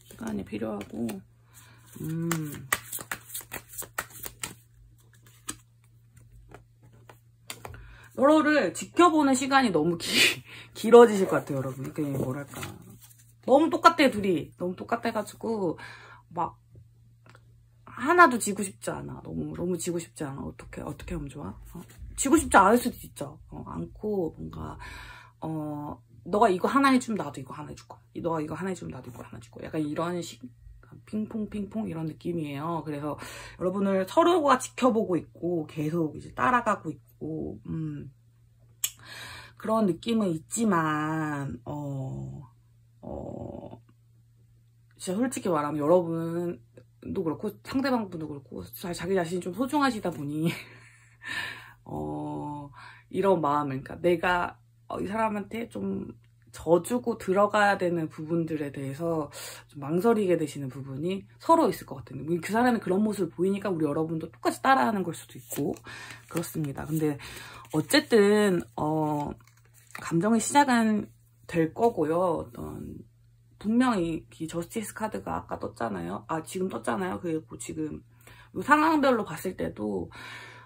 시간이 필요하고 너를 지켜보는 시간이 너무 길어지실 것 같아요, 여러분. 그게 뭐랄까, 너무 똑같아. 둘이 너무 똑같아가지고 막 하나도 지고 싶지 않아. 너무 지고 싶지 않아. 어떻게 하면 좋아? 지고 싶지 않을 수도 있죠. 않고 뭔가 너가 이거 하나 해주면 나도 이거 하나 해줄 거야. 너가 이거 하나 해주면 나도 이거 하나 해줄 거야. 약간 이런 식, 핑퐁 이런 느낌이에요. 그래서 여러분을 서로가 지켜보고 있고 계속 이제 따라가고 있고 그런 느낌은 있지만 진짜 솔직히 말하면 여러분도 그렇고 상대방분도 그렇고 자기 자신이 좀 소중하시다 보니 이런 마음을, 그러니까 내가 이 사람한테 좀 져주고 들어가야 되는 부분들에 대해서 좀 망설이게 되시는 부분이 서로 있을 것 같아요. 그 사람이 그런 모습을 보이니까 우리 여러분도 똑같이 따라하는 걸 수도 있고 그렇습니다. 근데 어쨌든 감정의 시작은 될 거고요. 분명히 이 저스티스 카드가 아까 떴잖아요. 지금 떴잖아요. 그리고 지금 이 상황별로 봤을 때도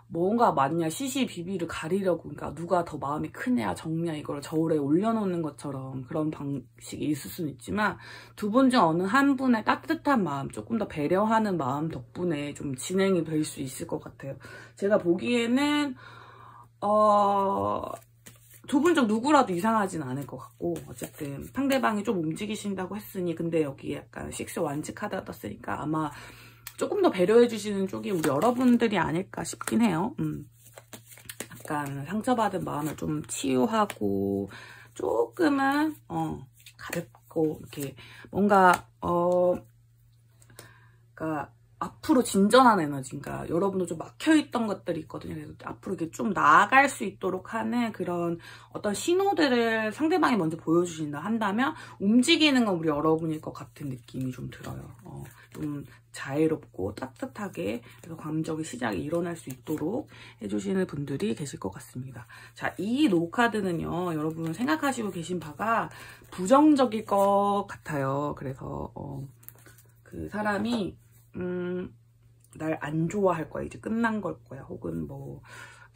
뭔가 맞냐 시시비비를 가리려고, 그러니까 누가 더 마음이 크냐 적냐 이걸 저울에 올려놓는 것처럼 그런 방식이 있을 수는 있지만 두 분 중 어느 한 분의 따뜻한 마음, 조금 더 배려하는 마음 덕분에 좀 진행이 될 수 있을 것 같아요. 제가 보기에는 두 분 중 누구라도 이상하진 않을 것 같고, 어쨌든 상대방이 좀 움직이신다고 했으니, 근데 여기 약간 식스 완즈 카드가 떴으니까 아마 조금 더 배려해주시는 쪽이 우리 여러분들이 아닐까 싶긴 해요. 약간 상처받은 마음을 좀 치유하고 조금은 가볍고 이렇게 뭔가 그러니까 앞으로 진전한 에너지인가, 여러분도 좀 막혀있던 것들이 있거든요. 그래서 앞으로 이렇게 좀 나아갈 수 있도록 하는 그런 어떤 신호들을 상대방이 먼저 보여주신다 한다면 움직이는 건 우리 여러분일 것 같은 느낌이 좀 들어요. 좀 자애롭고 따뜻하게 해서 감정의 시작이 일어날 수 있도록 해주시는 분들이 계실 것 같습니다. 자, 이 노카드는요, 여러분 생각하시고 계신 바가 부정적일 것 같아요. 그래서 그 사람이 날 안 좋아할 거야, 이제 끝난 걸 거야, 혹은 뭐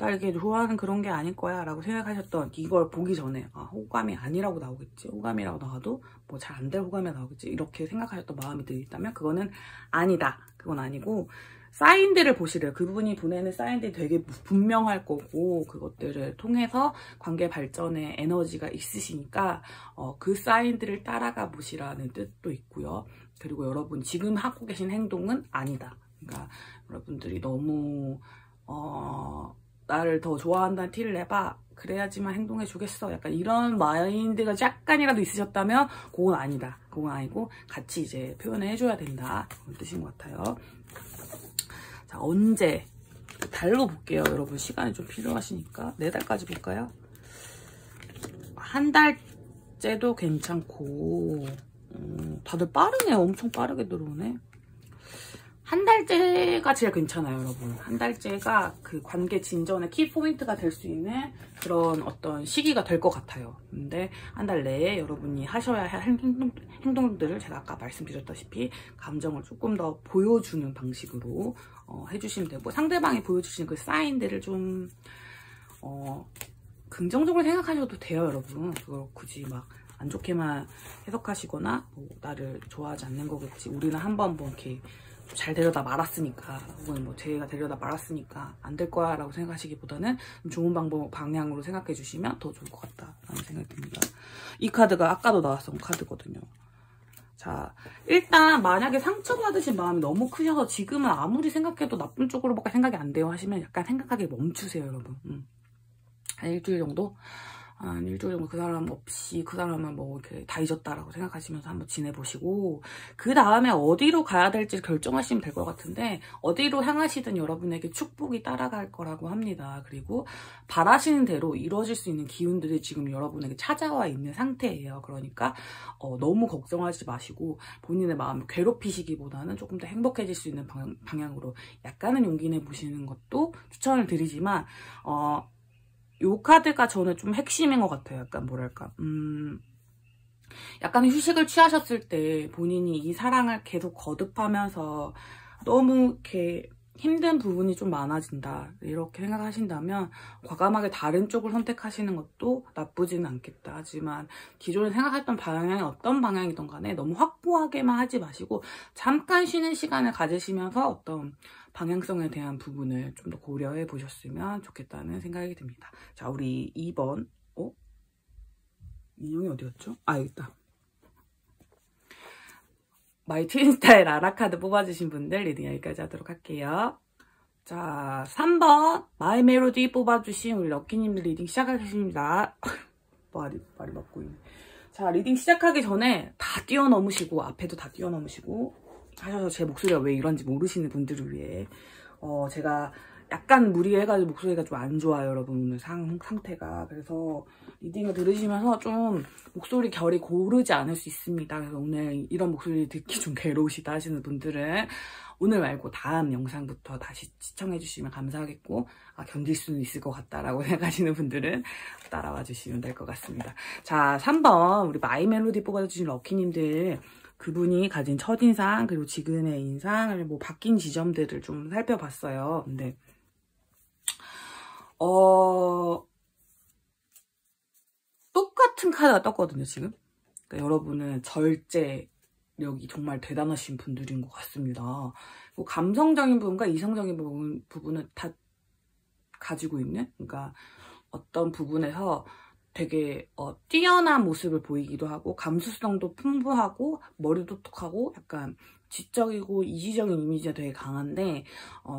나 이렇게 좋아하는 그런 게 아닐 거야 라고 생각하셨던, 이걸 보기 전에 호감이 아니라고 나오겠지, 호감이라고 나와도 뭐 잘 안 될 호감이 나오겠지, 이렇게 생각하셨던 마음이 들있다면 그거는 아니다. 그건 아니고 사인들을 보시래요. 그분이 보내는 사인들이 되게 분명할 거고 그것들을 통해서 관계 발전에 에너지가 있으시니까 그 사인들을 따라가 보시라는 뜻도 있고요. 그리고 여러분 지금 하고 계신 행동은 아니다. 그러니까 여러분들이 너무 나를 더 좋아한다는 티를 내봐. 그래야지만 행동해 주겠어. 약간 이런 마인드가 약간이라도 있으셨다면 그건 아니다. 그건 아니고 같이 이제 표현을 해줘야 된다. 그런 뜻인 것 같아요. 자, 언제? 달로 볼게요. 여러분 시간이 좀 필요하시니까. 4달까지 볼까요? 한 달째도 괜찮고 다들 빠르네. 엄청 빠르게 들어오네. 한 달째가 제일 괜찮아요, 여러분. 한 달째가 그 관계 진전의 키포인트가 될 수 있는 그런 어떤 시기가 될 것 같아요. 근데 한 달 내에 여러분이 하셔야 할 행동들을 제가 아까 말씀드렸다시피 감정을 조금 더 보여주는 방식으로 해주시면 되고, 상대방이 보여주시는 그 사인들을 좀 긍정적으로 생각하셔도 돼요, 여러분. 그걸 굳이 막 안 좋게만 해석하시거나 뭐 나를 좋아하지 않는 거겠지, 우리는 한번 뭐 이렇게 잘 데려다 말았으니까, 혹은 뭐 제가 데려다 말았으니까 안 될 거야 라고 생각하시기보다는 좋은 방향으로 생각해 주시면 더 좋을 것 같다라는 생각이 듭니다. 이 카드가 아까도 나왔던 카드거든요. 자, 일단 만약에 상처받으신 마음이 너무 크셔서 지금은 아무리 생각해도 나쁜 쪽으로밖에 생각이 안 돼요 하시면 약간 생각하기 멈추세요, 여러분. 한 일주일 정도? 한 일주일 정도 그 사람 없이, 그 사람은 뭐 이렇게 다 잊었다라고 생각하시면서 한번 지내보시고, 그 다음에 어디로 가야 될지 결정하시면 될 것 같은데, 어디로 향하시든 여러분에게 축복이 따라갈 거라고 합니다. 그리고 바라시는 대로 이루어질 수 있는 기운들이 지금 여러분에게 찾아와 있는 상태예요. 그러니까 너무 걱정하지 마시고 본인의 마음을 괴롭히시기보다는 조금 더 행복해질 수 있는 방향으로 약간은 용기 내보시는 것도 추천을 드리지만, 요 카드가 저는 좀 핵심인 것 같아요. 약간 뭐랄까, 약간 휴식을 취하셨을 때 본인이 이 사랑을 계속 거듭하면서 너무 이렇게 힘든 부분이 좀 많아진다, 이렇게 생각하신다면 과감하게 다른 쪽을 선택하시는 것도 나쁘지는 않겠다. 하지만 기존에 생각했던 방향이 어떤 방향이든 간에 너무 확고하게만 하지 마시고 잠깐 쉬는 시간을 가지시면서 어떤 방향성에 대한 부분을 좀 더 고려해 보셨으면 좋겠다는 생각이 듭니다. 자, 우리 2번. 인형이 어디였죠? 여기 있다. 마이 트윈스타일 라라 카드 뽑아주신 분들 리딩 여기까지 하도록 할게요. 자, 3번 마이 멜로디 뽑아주신 우리 럭키님들 리딩 시작하겠습니다. 말이 맞고 있네. 자, 리딩 시작하기 전에 다 뛰어넘으시고, 앞에도 다 뛰어넘으시고 하셔서 제 목소리가 왜 이런지 모르시는 분들을 위해 제가 약간 무리해가지고 목소리가 좀 안 좋아요, 여러분. 오늘 상태가. 그래서 리딩을 들으시면서 좀 목소리 결이 고르지 않을 수 있습니다. 그래서 오늘 이런 목소리 듣기 좀 괴로우시다 하시는 분들은 오늘 말고 다음 영상부터 다시 시청해주시면 감사하겠고, 견딜 수는 있을 것 같다라고 생각하시는 분들은 따라와 주시면 될 것 같습니다. 자, 3번 우리 마이 멜로디 뽑아주신 럭키님들, 그분이 가진 첫인상 그리고 지금의 인상을 뭐 바뀐 지점들을 좀 살펴봤어요. 근데 똑같은 카드가 떴거든요, 지금. 그러니까 여러분은 절제력이 정말 대단하신 분들인 것 같습니다. 감성적인 부분과 이성적인 부분은 다 가지고 있는, 그러니까 어떤 부분에서 되게 뛰어난 모습을 보이기도 하고, 감수성도 풍부하고, 머리도 똑똑하고, 약간 지적이고 이지적인 이미지가 되게 강한데,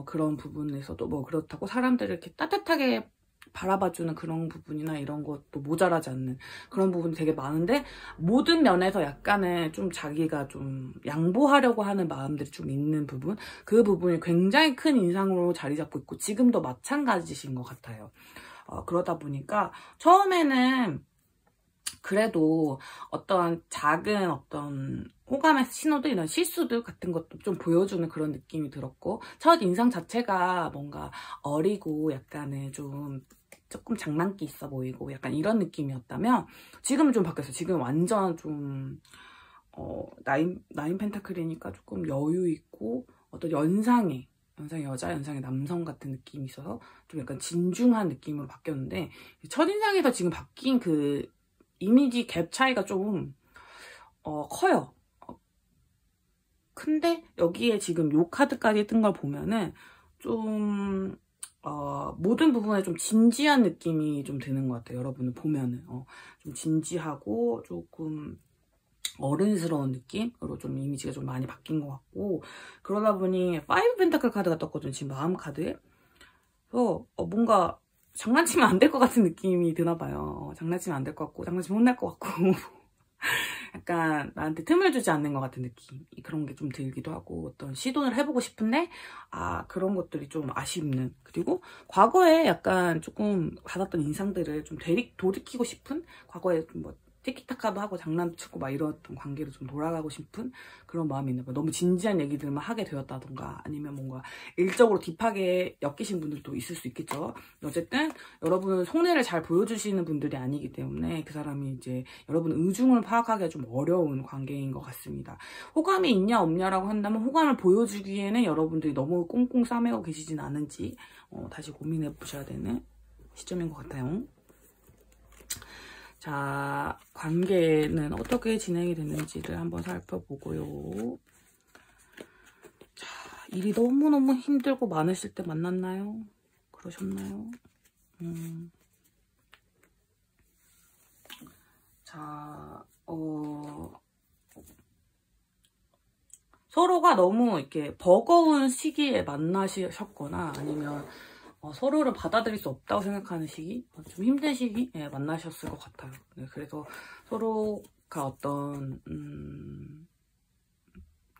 그런 부분에서도 뭐 그렇다고 사람들을 이렇게 따뜻하게 바라봐주는 그런 부분이나 이런 것도 모자라지 않는 그런 부분이 되게 많은데, 모든 면에서 약간은 좀 자기가 좀 양보하려고 하는 마음들이 좀 있는 부분, 그 부분이 굉장히 큰 인상으로 자리 잡고 있고 지금도 마찬가지신 것 같아요. 그러다 보니까 처음에는 그래도 어떤 작은 어떤 호감의 신호들, 이런 실수들 같은 것도 좀 보여주는 그런 느낌이 들었고, 첫 인상 자체가 뭔가 어리고 약간은 조금 장난기 있어 보이고 약간 이런 느낌이었다면, 지금은 좀 바뀌었어요. 지금 완전 좀 나인 펜타클이니까 조금 여유 있고 어떤 연상의 여자, 연상의 남성 같은 느낌이 있어서 좀 약간 진중한 느낌으로 바뀌었는데, 첫인상에서 지금 바뀐 그 이미지 갭 차이가 좀 커요. 근데 여기에 지금 요 카드까지 뜬 걸 보면은 좀 모든 부분에 좀 진지한 느낌이 좀 드는 것 같아요. 여러분을 보면은 좀 진지하고 조금 어른스러운 느낌으로 좀 이미지가 좀 많이 바뀐 것 같고, 그러다 보니 5 펜타클 카드가 떴거든요, 지금 마음 카드에. 그래서 뭔가 장난치면 안 될 것 같은 느낌이 드나 봐요. 장난치면 안 될 것 같고, 장난치면 혼날 것 같고. 약간 나한테 틈을 주지 않는 것 같은 느낌. 그런 게 좀 들기도 하고, 어떤 시도를 해보고 싶은데, 그런 것들이 좀 아쉽는. 그리고 과거에 약간 조금 받았던 인상들을 좀 돌이키고 싶은? 과거에 좀 뭐, 티키타카도 하고 장난도 치고 막 이랬던 관계로 좀 돌아가고 싶은 그런 마음이 있는 거예요. 너무 진지한 얘기들만 하게 되었다던가 아니면 뭔가 일적으로 딥하게 엮이신 분들도 있을 수 있겠죠. 어쨌든 여러분은 속내를 잘 보여주시는 분들이 아니기 때문에 그 사람이 이제 여러분 의중을 파악하기가 좀 어려운 관계인 것 같습니다. 호감이 있냐 없냐라고 한다면 호감을 보여주기에는 여러분들이 너무 꽁꽁 싸매고 계시진 않은지 다시 고민해 보셔야 되는 시점인 것 같아요. 자, 관계는 어떻게 진행이 됐는지를 한번 살펴보고요. 자, 일이 너무너무 힘들고 많으실 때 만났나요? 그러셨나요? 자, 서로가 너무 이렇게 버거운 시기에 만나셨거나 아니면 서로를 받아들일 수 없다고 생각하는 시기, 좀 힘든 시기에 만나셨을 것 같아요. 네, 그래서 서로가 어떤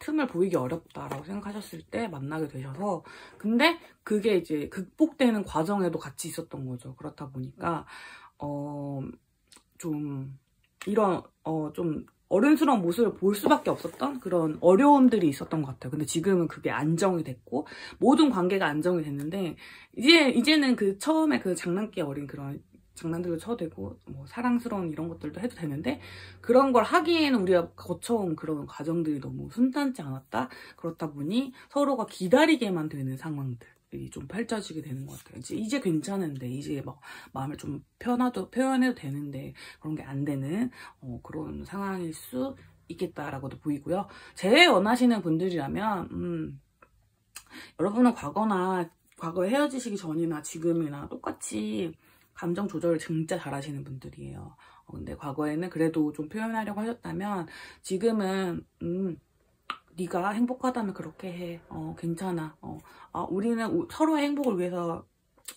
틈을 보이기 어렵다라고 생각하셨을 때 만나게 되셔서 근데 그게 이제 극복되는 과정에도 같이 있었던 거죠. 그렇다 보니까 좀 이런 좀 어른스러운 모습을 볼 수밖에 없었던 그런 어려움들이 있었던 것 같아요. 근데 지금은 그게 안정이 됐고 모든 관계가 안정이 됐는데 이제는 그 처음에 그 장난기 어린 그런 장난들도 쳐도 되고 뭐 사랑스러운 이런 것들도 해도 되는데 그런 걸 하기에는 우리가 거쳐온 그런 과정들이 너무 순탄치 않았다. 그렇다 보니 서로가 기다리게만 되는 상황들. 좀 펼쳐지게 되는 것 같아요. 이제 괜찮은데, 이제 막 마음을 좀 표현해도 되는데, 그런 게 안 되는, 그런 상황일 수 있겠다라고도 보이고요. 재회 원하시는 분들이라면, 여러분은 과거에 헤어지시기 전이나 지금이나 똑같이 감정 조절을 진짜 잘하시는 분들이에요. 근데 과거에는 그래도 좀 표현하려고 하셨다면, 지금은, 네가 행복하다면 그렇게 해. 괜찮아. 우리는 서로의 행복을 위해서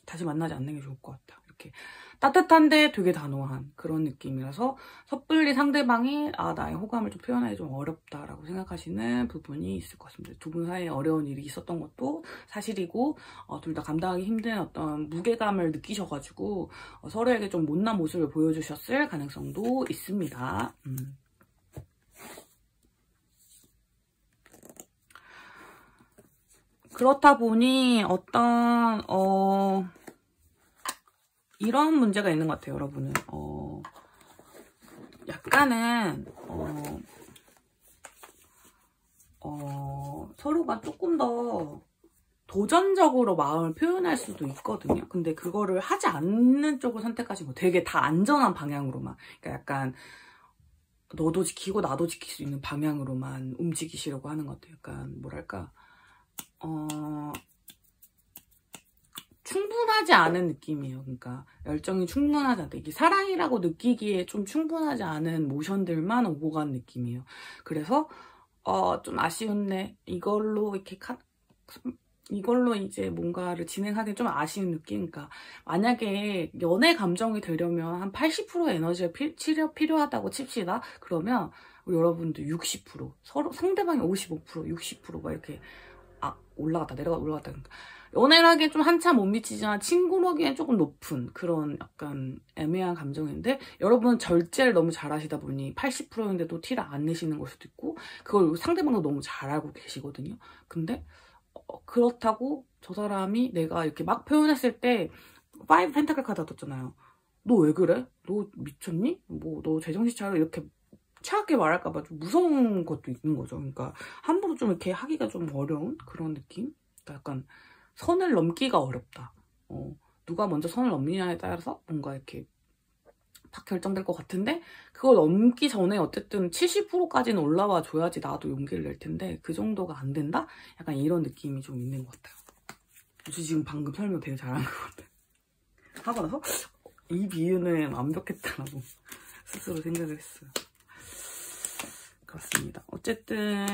다시 만나지 않는 게 좋을 것 같다. 이렇게 따뜻한데 되게 단호한 그런 느낌이라서 섣불리 상대방이 나의 호감을 좀 표현하기 좀 어렵다라고 생각하시는 부분이 있을 것 같습니다. 두 분 사이에 어려운 일이 있었던 것도 사실이고 둘 다 감당하기 힘든 어떤 무게감을 느끼셔가지고 서로에게 좀 못난 모습을 보여주셨을 가능성도 있습니다. 그렇다 보니 어떤 이런 문제가 있는 것 같아요, 여러분은. 약간은 서로가 조금 더 도전적으로 마음을 표현할 수도 있거든요. 근데 그거를 하지 않는 쪽을 선택하신 거 되게 다 안전한 방향으로만. 그러니까 약간 너도 지키고 나도 지킬 수 있는 방향으로만 움직이시려고 하는 것 같아요. 약간 뭐랄까 충분하지 않은 느낌이에요. 그러니까 열정이 충분하지 않다. 이게 사랑이라고 느끼기에 좀 충분하지 않은 모션들만 오고 간 느낌이에요. 그래서 좀 아쉬운데 이걸로 이제 뭔가를 진행하기 좀 아쉬운 느낌. 그러니까 만약에 연애 감정이 되려면 한 80%의 에너지가 필요하다고 칩시다. 그러면 우리 여러분들 60%, 서로 상대방이 55%, 60%막 이렇게 올라갔다 올라갔다. 연애를 하기엔 좀 한참 못 미치지만 친구로 하기엔 조금 높은 그런 약간 애매한 감정인데 여러분은 절제를 너무 잘하시다 보니 80%인데도 티를 안 내시는 걸 수도 있고 그걸 상대방도 너무 잘 알고 계시거든요. 근데 그렇다고 저 사람이 내가 이렇게 막 표현했을 때 5 펜타클 카드가 떴잖아요. 너 왜 그래? 너 미쳤니? 뭐 너 제정신 차려 이렇게 차갑게 말할까봐 좀 무서운 것도 있는 거죠. 그러니까 함부로 좀 이렇게 하기가 좀 어려운 그런 느낌? 그러니까 약간 선을 넘기가 어렵다. 누가 먼저 선을 넘기냐에 따라서 뭔가 이렇게 딱 결정될 것 같은데 그걸 넘기 전에 어쨌든 70%까지는 올라와 줘야지 나도 용기를 낼 텐데 그 정도가 안 된다? 약간 이런 느낌이 좀 있는 것 같아요. 저 지금 방금 설명 되게 잘한 것 같아요. 하고 나서 이 비유는 완벽했다라고 스스로 생각을 했어요. 그렇습니다. 어쨌든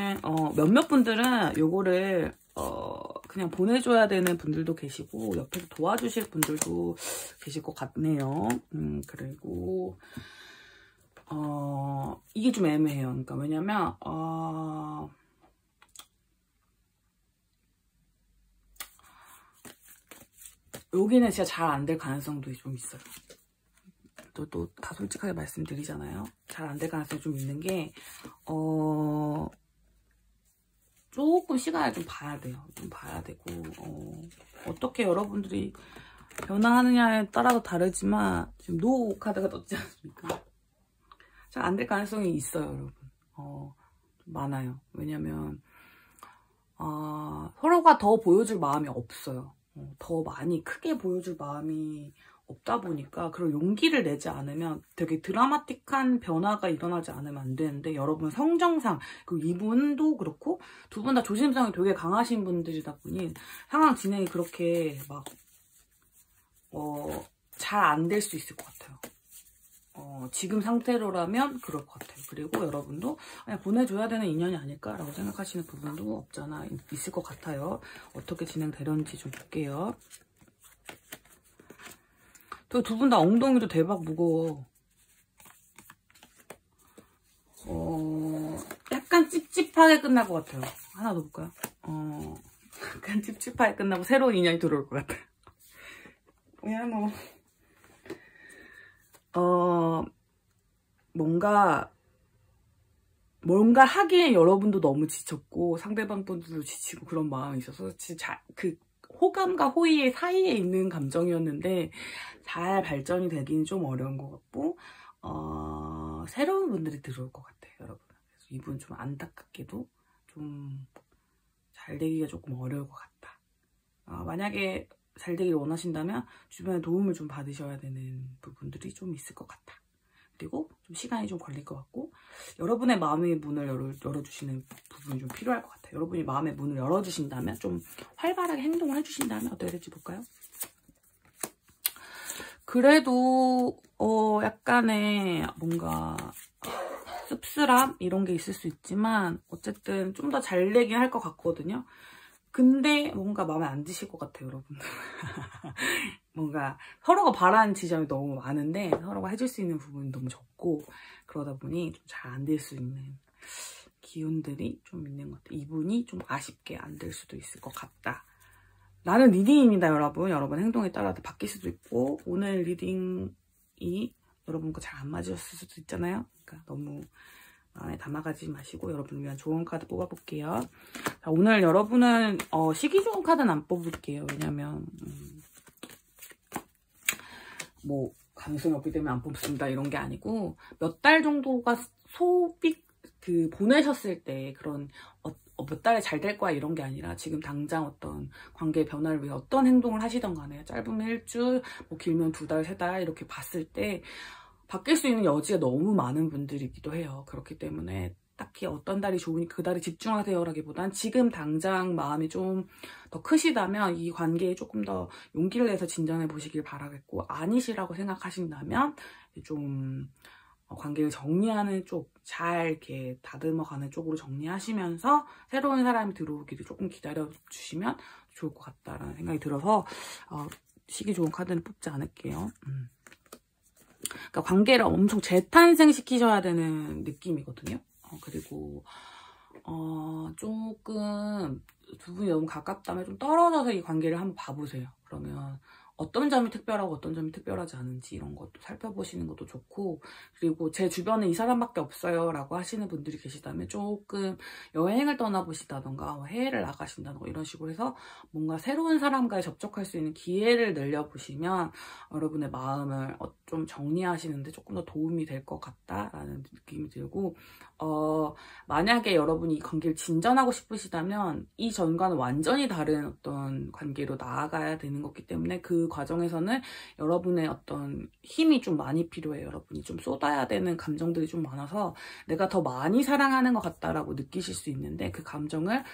몇몇 분들은 요거를 그냥 보내줘야 되는 분들도 계시고 옆에서 도와주실 분들도 계실 것 같네요. 그리고 이게 좀 애매해요. 그러니까 왜냐면 여기는 진짜 잘 안 될 가능성도 좀 있어요. 또 다 솔직하게 말씀드리잖아요. 잘 안 될 가능성이 좀 있는 게 조금 시간을 좀 봐야 돼요. 좀 봐야 되고 어떻게 여러분들이 변화하느냐에 따라서 다르지만 지금 노 카드가 떴지 않습니까? 잘 안 될 가능성이 있어요, 여러분. 좀 많아요. 왜냐면 서로가 더 보여줄 마음이 없어요. 더 많이 크게 보여줄 마음이 없다 보니까 그런 용기를 내지 않으면 되게 드라마틱한 변화가 일어나지 않으면 안 되는데 여러분 성정상 그리고 이분도 그렇고 두 분 다 조심성이 되게 강하신 분들이다 보니 상황 진행이 그렇게 막 잘 안 될 수 있을 것 같아요. 지금 상태로라면 그럴 것 같아요. 그리고 여러분도 그냥 보내줘야 되는 인연이 아닐까라고 생각하시는 부분도 없잖아 있을 것 같아요. 어떻게 진행되려는지 좀 볼게요. 또 두 분 다 엉덩이도 대박 무거워. 약간 찝찝하게 끝날 것 같아요. 하나 더 볼까요? 약간 찝찝하게 끝나고 새로운 인연이 들어올 것 같아요. 왜냐면 뭔가 하기에 여러분도 너무 지쳤고 상대방 분들도 지치고 그런 마음이 있어서 진짜 그 호감과 호의 사이에 있는 감정이었는데 잘 발전이 되기는 좀 어려운 것 같고 새로운 분들이 들어올 것 같아요, 여러분. 그래서 이분 좀 안타깝게도 좀 잘 되기가 조금 어려울 것 같다. 만약에 잘 되기를 원하신다면 주변에 도움을 좀 받으셔야 되는 부분들이 좀 있을 것 같다. 그리고 좀 시간이 좀 걸릴 것 같고 여러분의 마음의 문을 열어주시는 부분이 좀 필요할 것 같아요. 여러분이 마음의 문을 열어주신다면 좀 활발하게 행동을 해주신다면 어떻게 될지 볼까요? 그래도 약간의 뭔가 씁쓸함 이런 게 있을 수 있지만 어쨌든 좀 더 잘 되긴 할 것 같거든요. 근데 뭔가 마음에 안 드실 것 같아요, 여러분. 뭔가 서로가 바라는 지점이 너무 많은데 서로가 해줄 수 있는 부분이 너무 적고 그러다 보니 좀 잘 안 될 수 있는 기운들이 좀 있는 것 같아요. 이분이 좀 아쉽게 안 될 수도 있을 것 같다. 나는 리딩입니다, 여러분. 여러분 행동에 따라 바뀔 수도 있고 오늘 리딩이 여러분과 잘 안 맞으셨을 수도 있잖아요. 그러니까 너무 마음에 담아가지 마시고 여러분을 위한 좋은 카드 뽑아볼게요. 자, 오늘 여러분은 시기 좋은 카드는 안 뽑을게요. 왜냐면 뭐 가능성이 없기 때문에 안 뽑습니다 이런 게 아니고 몇 달 정도가 보내셨을 때 그런 몇 달에 잘 될 거야 이런 게 아니라 지금 당장 어떤 관계의 변화를 위해 어떤 행동을 하시던 간에 짧으면 일주일 뭐 길면 2달, 3달 이렇게 봤을 때 바뀔 수 있는 여지가 너무 많은 분들이기도 해요. 그렇기 때문에 딱히 어떤 달이 좋으니 그 달에 집중하세요라기보단 지금 당장 마음이 좀 더 크시다면 이 관계에 조금 더 용기를 내서 진전해 보시길 바라겠고 아니시라고 생각하신다면 좀 관계를 정리하는 쪽, 잘 이렇게 다듬어가는 쪽으로 정리하시면서 새로운 사람이 들어오기를 조금 기다려주시면 좋을 것 같다라는 생각이 들어서 시기 좋은 카드는 뽑지 않을게요. 그러니까 관계를 엄청 재탄생시키셔야 되는 느낌이거든요. 그리고 조금 두 분이 너무 가깝다면 좀 떨어져서 이 관계를 한번 봐보세요. 그러면 어떤 점이 특별하고 어떤 점이 특별하지 않은지 이런 것도 살펴보시는 것도 좋고 그리고 제 주변에 이 사람밖에 없어요 라고 하시는 분들이 계시다면 조금 여행을 떠나보시다던가 해외를 나가신다던가 이런 식으로 해서 뭔가 새로운 사람과 접촉할 수 있는 기회를 늘려보시면 여러분의 마음을 좀 정리하시는데 조금 더 도움이 될 것 같다라는 느낌이 들고 만약에 여러분이 이 관계를 진전하고 싶으시다면 이 전과는 완전히 다른 어떤 관계로 나아가야 되는 거기 때문에 그 과정에서는 여러분의 어떤 힘이 좀 많이 필요해요. 여러분이 좀 쏟아야 되는 감정들이 좀 많아서 내가 더 많이 사랑하는 것 같다라고 느끼실 수 있는데 그 감정을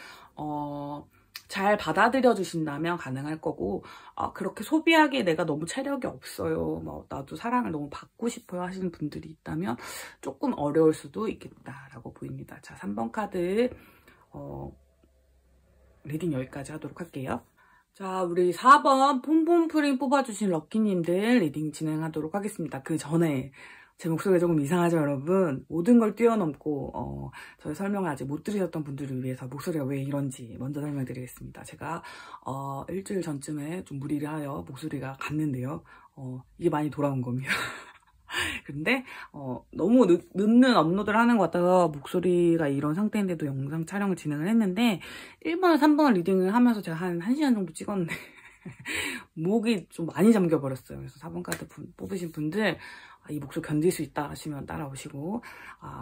잘 받아들여 주신다면 가능할 거고 그렇게 소비하기에 내가 너무 체력이 없어요. 나도 사랑을 너무 받고 싶어요 하시는 분들이 있다면 조금 어려울 수도 있겠다라고 보입니다. 자, 3번 카드 리딩 여기까지 하도록 할게요. 자, 우리 4번 폼폼프링 뽑아주신 럭키님들 리딩 진행하도록 하겠습니다. 그 전에 제 목소리가 조금 이상하죠, 여러분? 모든 걸 뛰어넘고 저의 설명을 아직 못 들으셨던 분들을 위해서 목소리가 왜 이런지 먼저 설명드리겠습니다. 제가 일주일 전쯤에 좀 무리를 하여 목소리가 갔는데요. 이게 많이 돌아온 겁니다. 근데 너무 늦는 업로드를 하는 것 같아서 목소리가 이런 상태인데도 영상 촬영을 진행을 했는데 1번을 3번을 리딩을 하면서 제가 한 1시간 정도 찍었는데 목이 좀 많이 잠겨버렸어요. 그래서 4번 카드 뽑으신 분들 이 목소리 견딜 수 있다 하시면 따라오시고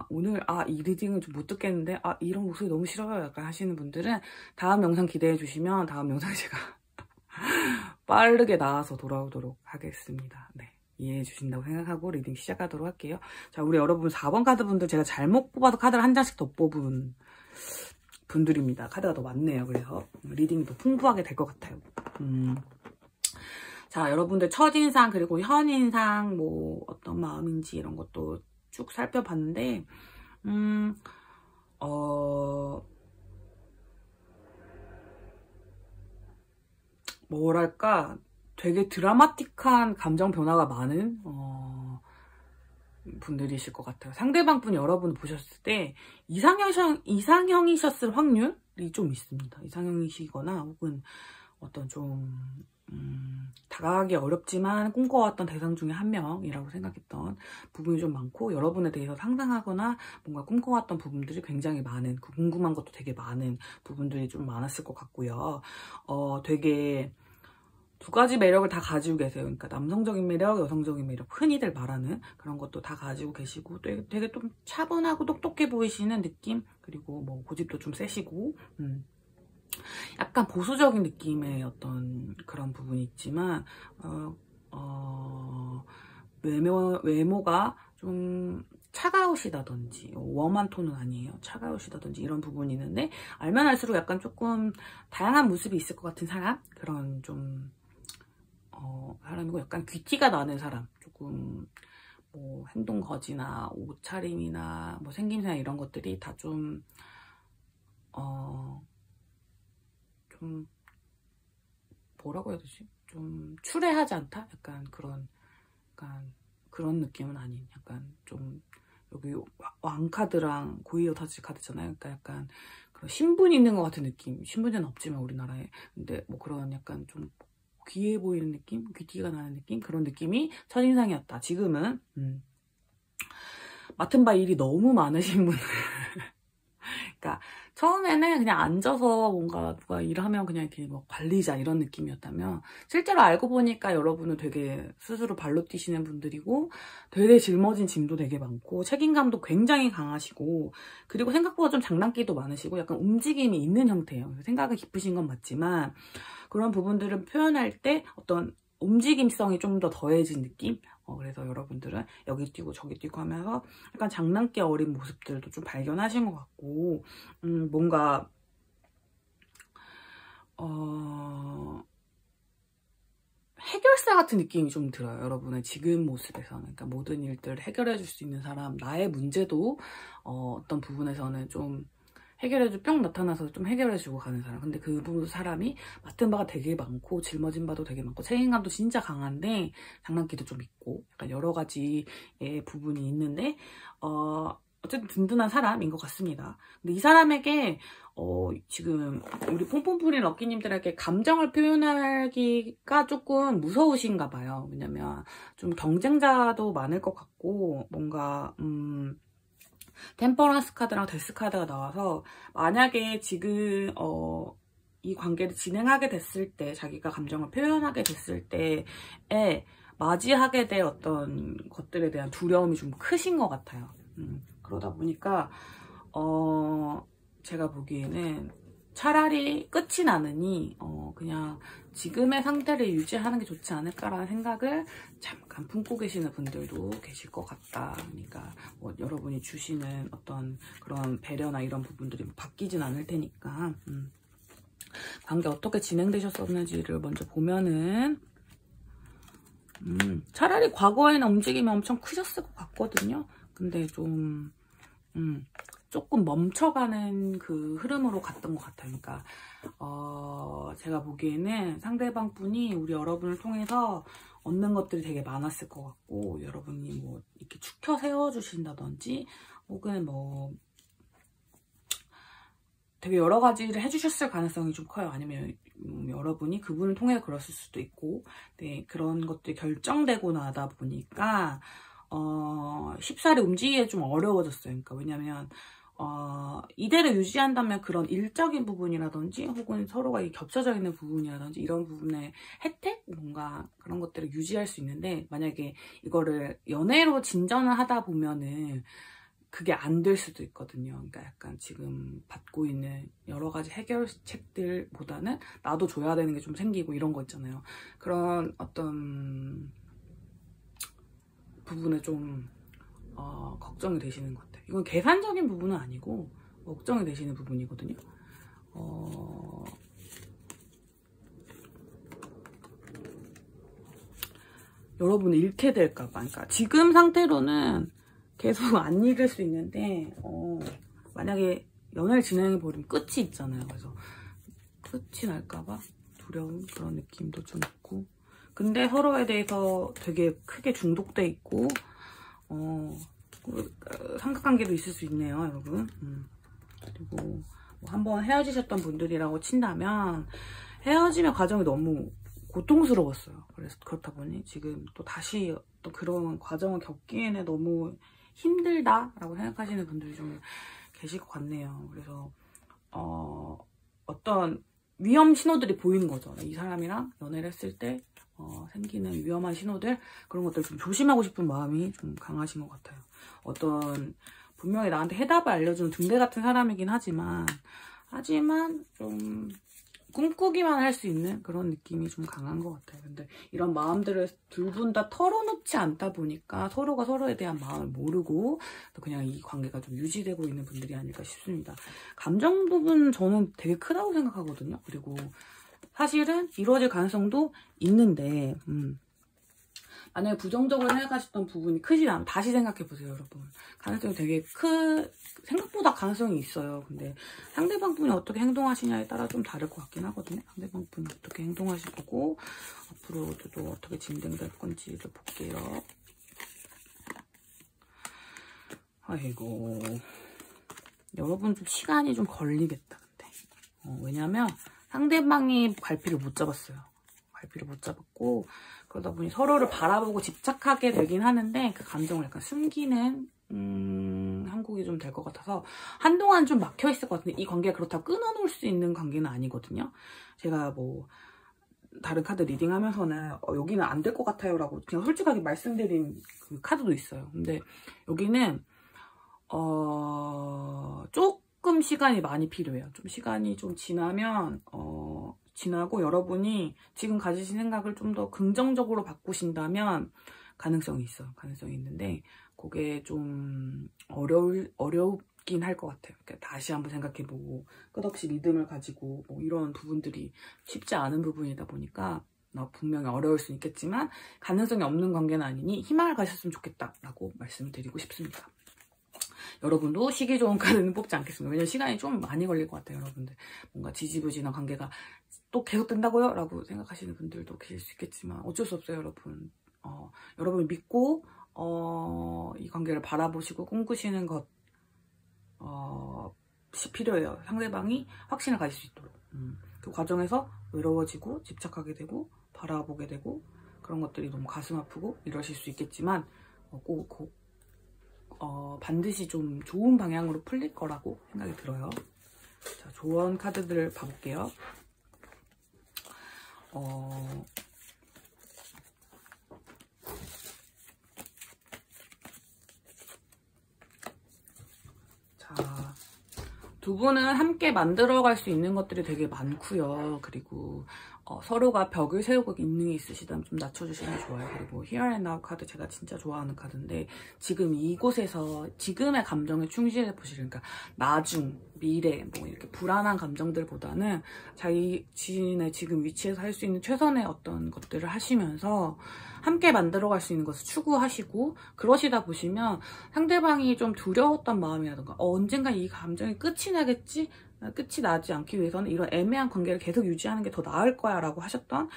오늘 이 리딩은 좀 못 듣겠는데 이런 목소리 너무 싫어요 약간 하시는 분들은 다음 영상 기대해 주시면 다음 영상에 제가 빠르게 나와서 돌아오도록 하겠습니다. 네. 이해해 주신다고 생각하고 리딩 시작하도록 할게요. 자, 우리 여러분 4번 카드 분들 제가 잘못 뽑아서 카드를 한 장씩 더 뽑은 분들입니다. 카드가 더 많네요. 그래서 리딩이 더 풍부하게 될 것 같아요. 자, 여러분들 첫인상 그리고 현인상 뭐 어떤 마음인지 이런 것도 쭉 살펴봤는데 뭐랄까 되게 드라마틱한 감정 변화가 많은 분들이실 것 같아요. 상대방 분이 여러분 보셨을 때 이상형이셨을 확률이 좀 있습니다. 이상형이시거나 혹은 어떤 좀 다가가기 어렵지만 꿈꿔왔던 대상 중에 한 명이라고 생각했던 부분이 좀 많고 여러분에 대해서 상상하거나 뭔가 꿈꿔왔던 부분들이 굉장히 많은 궁금한 것도 되게 많은 부분들이 좀 많았을 것 같고요. 되게 두 가지 매력을 다 가지고 계세요. 그러니까 남성적인 매력, 여성적인 매력, 흔히들 말하는 그런 것도 다 가지고 계시고 되게 좀 차분하고 똑똑해 보이시는 느낌 그리고 뭐 고집도 좀 세시고 약간 보수적인 느낌의 어떤 그런 부분이 있지만 외모가 좀 차가우시다든지 웜한 톤은 아니에요. 차가우시다든지 이런 부분이 있는데 알면 알수록 약간 조금 다양한 모습이 있을 것 같은 사람 그런 좀 사람이고 약간 귀티가 나는 사람 조금 뭐 행동 거지나 옷차림이나 뭐 생김새나 이런 것들이 다 좀 뭐라고 해야 되지? 좀 추레하지 않다? 약간 그런 느낌은 아닌 약간 좀 여기 왕카드랑 고이어 타치 카드잖아요. 그러니까 약간 그런 신분 있는 것 같은 느낌. 신분은 없지만 우리나라에 근데 뭐 그런 약간 좀 귀해 보이는 느낌? 귀티가 나는 느낌? 그런 느낌이 첫인상이었다. 지금은 맡은 바 일이 너무 많으신 분들 그러니까 처음에는 그냥 앉아서 뭔가 누가 일하면 그냥 이렇게 뭐 관리자 이런 느낌이었다면 실제로 알고 보니까 여러분은 되게 스스로 발로 뛰시는 분들이고 되게 짊어진 짐도 되게 많고 책임감도 굉장히 강하시고 그리고 생각보다 좀 장난기도 많으시고 약간 움직임이 있는 형태예요. 생각이 깊으신 건 맞지만 그런 부분들을 표현할 때 어떤 움직임성이 좀 더 더해진 느낌? 그래서 여러분들은 여기 뛰고 저기 뛰고 하면서 약간 장난기 어린 모습들도 좀 발견하신 것 같고 뭔가 해결사 같은 느낌이 좀 들어요. 여러분의 지금 모습에서는. 그러니까 모든 일들을 해결해 줄 수 있는 사람, 나의 문제도 어떤 부분에서는 좀 해결해주고 뿅 나타나서 좀 해결해주고 가는 사람. 근데 그 사람이 맡은 바가 되게 많고 짊어진 바도 되게 많고 책임감도 진짜 강한데 장난기도 좀 있고 약간 여러 가지의 부분이 있는데 어쨌든 든든한 사람인 것 같습니다. 근데 이 사람에게 지금 우리 폼폼프린 럭키님들에게 감정을 표현하기가 조금 무서우신가 봐요. 왜냐면 좀 경쟁자도 많을 것 같고 뭔가 템퍼런스 카드랑 데스 카드가 나와서 만약에 지금 이 관계를 진행하게 됐을 때 자기가 감정을 표현하게 됐을 때에 맞이하게 될 어떤 것들에 대한 두려움이 좀 크신 것 같아요. 그러다 보니까 제가 보기에는 차라리 끝이 나느니 그냥 지금의 상태를 유지하는 게 좋지 않을까라는 생각을 잠깐 품고 계시는 분들도 계실 것 같다. 그러니까 뭐 여러분이 주시는 어떤 그런 배려나 이런 부분들이 바뀌진 않을 테니까 관계 어떻게 진행되셨었는지를 먼저 보면은 차라리 과거에는 움직임이 엄청 크셨을 것 같거든요. 근데 좀 조금 멈춰가는 그 흐름으로 갔던 것 같아요. 그러니까 제가 보기에는 상대방 분이 우리 여러분을 통해서 얻는 것들이 되게 많았을 것 같고, 여러분이 뭐 이렇게 축혀 세워주신다든지 혹은 뭐 되게 여러 가지를 해주셨을 가능성이 좀 커요. 아니면 여러분이 그분을 통해 그랬을 수도 있고, 네, 그런 것들이 결정되고 나다 보니까 쉽사리 움직이기가 좀 어려워졌어요. 그러니까 왜냐면 이대로 유지한다면 그런 일적인 부분이라든지 혹은 서로가 겹쳐져 있는 부분이라든지 이런 부분의 혜택? 뭔가 그런 것들을 유지할 수 있는데, 만약에 이거를 연애로 진전을 하다 보면은 그게 안 될 수도 있거든요. 그러니까 약간 지금 받고 있는 여러 가지 해결책들보다는 나도 줘야 되는 게 좀 생기고 이런 거 있잖아요. 그런 어떤 부분에 좀 걱정이 되시는 것 같아요. 이건 계산적인 부분은 아니고 걱정이 되시는 부분이거든요. 여러분을 잃게 될까봐. 그러니까 지금 상태로는 계속 안 잃을 수 있는데 만약에 연애를 진행해버리면 끝이 있잖아요. 그래서 끝이 날까봐 두려운 그런 느낌도 좀 있고, 근데 서로에 대해서 되게 크게 중독돼 있고 삼각관계도 있을 수 있네요, 여러분. 그리고 뭐 한번 헤어지셨던 분들이라고 친다면 헤어짐의 과정이 너무 고통스러웠어요. 그래서 그렇다 보니 지금 또 다시 또 그런 과정을 겪기에는 너무 힘들다라고 생각하시는 분들이 좀 계실 것 같네요. 그래서 어떤 위험 신호들이 보이는 거죠. 이 사람이랑 연애를 했을 때 생기는 위험한 신호들, 그런 것들 좀 조심하고 싶은 마음이 좀 강하신 것 같아요. 어떤 분명히 나한테 해답을 알려주는 등대 같은 사람이긴 하지만 좀 꿈꾸기만 할 수 있는 그런 느낌이 좀 강한 것 같아요. 근데 이런 마음들을 둘 분 다 털어놓지 않다 보니까 서로가 서로에 대한 마음을 모르고 또 그냥 이 관계가 좀 유지되고 있는 분들이 아닐까 싶습니다. 감정 부분 저는 되게 크다고 생각하거든요. 그리고 사실은 이루어질 가능성도 있는데 만약에 부정적으로 생각하셨던 부분이 크지 않으면 다시 생각해보세요, 여러분. 가능성이 되게 생각보다 가능성이 있어요. 근데 상대방 분이 어떻게 행동하시냐에 따라 좀 다를 것 같긴 하거든요. 상대방 분이 어떻게 행동하실 거고 앞으로도 어떻게 진행될 건지를 볼게요. 아이고, 여러분 좀 시간이 좀 걸리겠다, 근데. 왜냐면 상대방이 갈피를 못 잡았어요. 갈피를 못 잡았고, 그러다 보니 서로를 바라보고 집착하게 되긴 하는데 그 감정을 약간 숨기는 한국이 좀 될 것 같아서 한동안 좀 막혀 있을 것 같은데, 이 관계가 그렇다고 끊어놓을 수 있는 관계는 아니거든요. 제가 뭐 다른 카드 리딩하면서는 여기는 안 될 것 같아요 라고 그냥 솔직하게 말씀드린 그 카드도 있어요. 근데 여기는 조금 시간이 많이 필요해요. 좀 시간이 좀 지나면 지나고 여러분이 지금 가지신 생각을 좀 더 긍정적으로 바꾸신다면 가능성이 있어요. 가능성이 있는데 그게 좀 어렵긴 할 것 같아요. 그러니까 다시 한번 생각해보고 끝없이 믿음을 가지고 뭐 이런 부분들이 쉽지 않은 부분이다 보니까 분명히 어려울 수 있겠지만 가능성이 없는 관계는 아니니 희망을 가셨으면 좋겠다라고 말씀드리고 싶습니다. 여러분도 시기 좋은 카드는 뽑지 않겠습니다. 왜냐면 시간이 좀 많이 걸릴 것 같아요, 여러분들. 뭔가 지지부진한 관계가 또 계속된다고요? 라고 생각하시는 분들도 계실 수 있겠지만 어쩔 수 없어요, 여러분. 여러분을 믿고 이 관계를 바라보시고 꿈꾸시는 것이 필요해요. 상대방이 확신을 가질 수 있도록. 그 과정에서 외로워지고 집착하게 되고 바라보게 되고 그런 것들이 너무 가슴 아프고 이러실 수 있겠지만 반드시 좀 좋은 방향으로 풀릴 거라고 생각이 들어요. 자, 조언 카드들을 봐볼게요. 자, 두 분은 함께 만들어갈 수 있는 것들이 되게 많고요. 그리고 서로가 벽을 세우고 있는 게 있으시다면 좀 낮춰주시는 게 좋아요. 그리고 Here and Now 카드 제가 진짜 좋아하는 카드인데 지금 이곳에서 지금의 감정에 충실해 보시는, 그러니까 나중, 미래, 뭐 이렇게 불안한 감정들보다는 자기 지인의 지금 위치에서 할 수 있는 최선의 어떤 것들을 하시면서 함께 만들어갈 수 있는 것을 추구하시고, 그러시다 보시면 상대방이 좀 두려웠던 마음이라던가 언젠가 이 감정이 끝이 나겠지? 끝이 나지 않기 위해서는 이런 애매한 관계를 계속 유지하는 게 더 나을 거야 라고 하셨던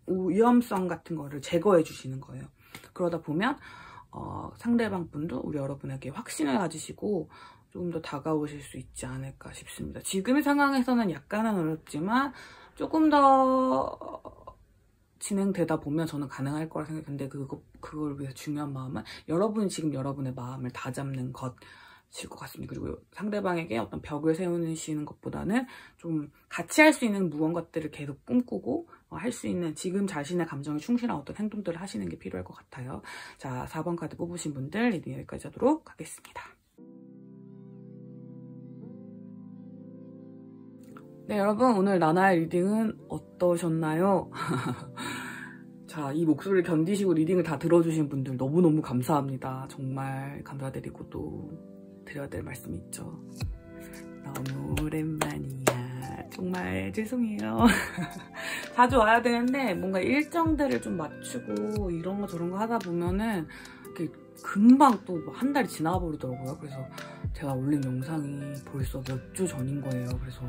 위험성 같은 거를 제거해 주시는 거예요. 그러다 보면 상대방 분도 우리 여러분에게 확신을 가지시고 조금 더 다가오실 수 있지 않을까 싶습니다. 지금의 상황에서는 약간은 어렵지만 조금 더 진행되다 보면 저는 가능할 거라 생각했는데, 그걸 위해서 중요한 마음은 여러분이 지금 여러분의 마음을 다잡는 것일 것 같습니다. 그리고 상대방에게 어떤 벽을 세우시는 것보다는 좀 같이 할 수 있는 무언가들을 계속 꿈꾸고 할 수 있는 지금 자신의 감정에 충실한 어떤 행동들을 하시는 게 필요할 것 같아요. 자, 4번 카드 뽑으신 분들 리딩 여기까지 하도록 하겠습니다. 네, 여러분 오늘 나나의 리딩은 어떠셨나요? 자, 이 목소리를 견디시고 리딩을 다 들어주신 분들 너무너무 감사합니다. 정말 감사드리고 또 드려야 될 말씀이 있죠. 너무 오랜만이야. 정말 죄송해요. 자주 와야 되는데 뭔가 일정들을 좀 맞추고 이런 거 저런 거 하다 보면은 금방 또 한 달이 지나버리더라고요. 그래서 제가 올린 영상이 벌써 몇 주 전인 거예요. 그래서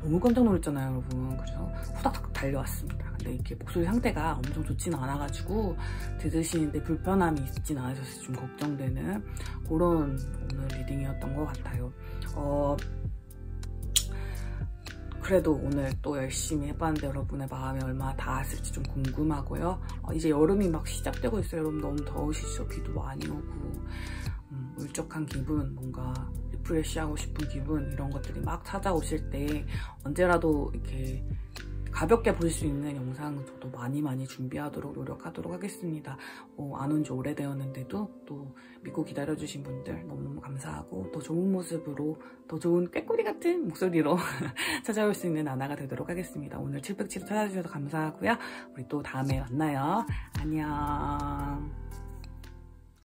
너무 깜짝 놀랐잖아요, 여러분. 그래서 후닥닥 달려왔습니다. 근데 이렇게 목소리 상태가 엄청 좋지는 않아가지고 들으시는데 불편함이 있진 않으셔서 좀 걱정되는 그런 오늘 리딩이었던 것 같아요. 그래도 오늘 또 열심히 해봤는데 여러분의 마음이 얼마나 닿았을지 좀 궁금하고요. 이제 여름이 막 시작되고 있어요. 여러분 너무 더우시죠? 비도 많이 오고 울적한 기분, 뭔가 리프레시하고 싶은 기분, 이런 것들이 막 찾아오실 때 언제라도 이렇게 가볍게 볼 수 있는 영상 저도 많이 준비하도록 노력하도록 하겠습니다. 안 온 지 오래되었는데도 또 믿고 기다려주신 분들 너무 감사하고, 더 좋은 모습으로 더 좋은 꾀꼬리 같은 목소리로 찾아올 수 있는 나나가 되도록 하겠습니다. 오늘 707호 찾아주셔서 감사하고요. 우리 또 다음에 만나요. 안녕.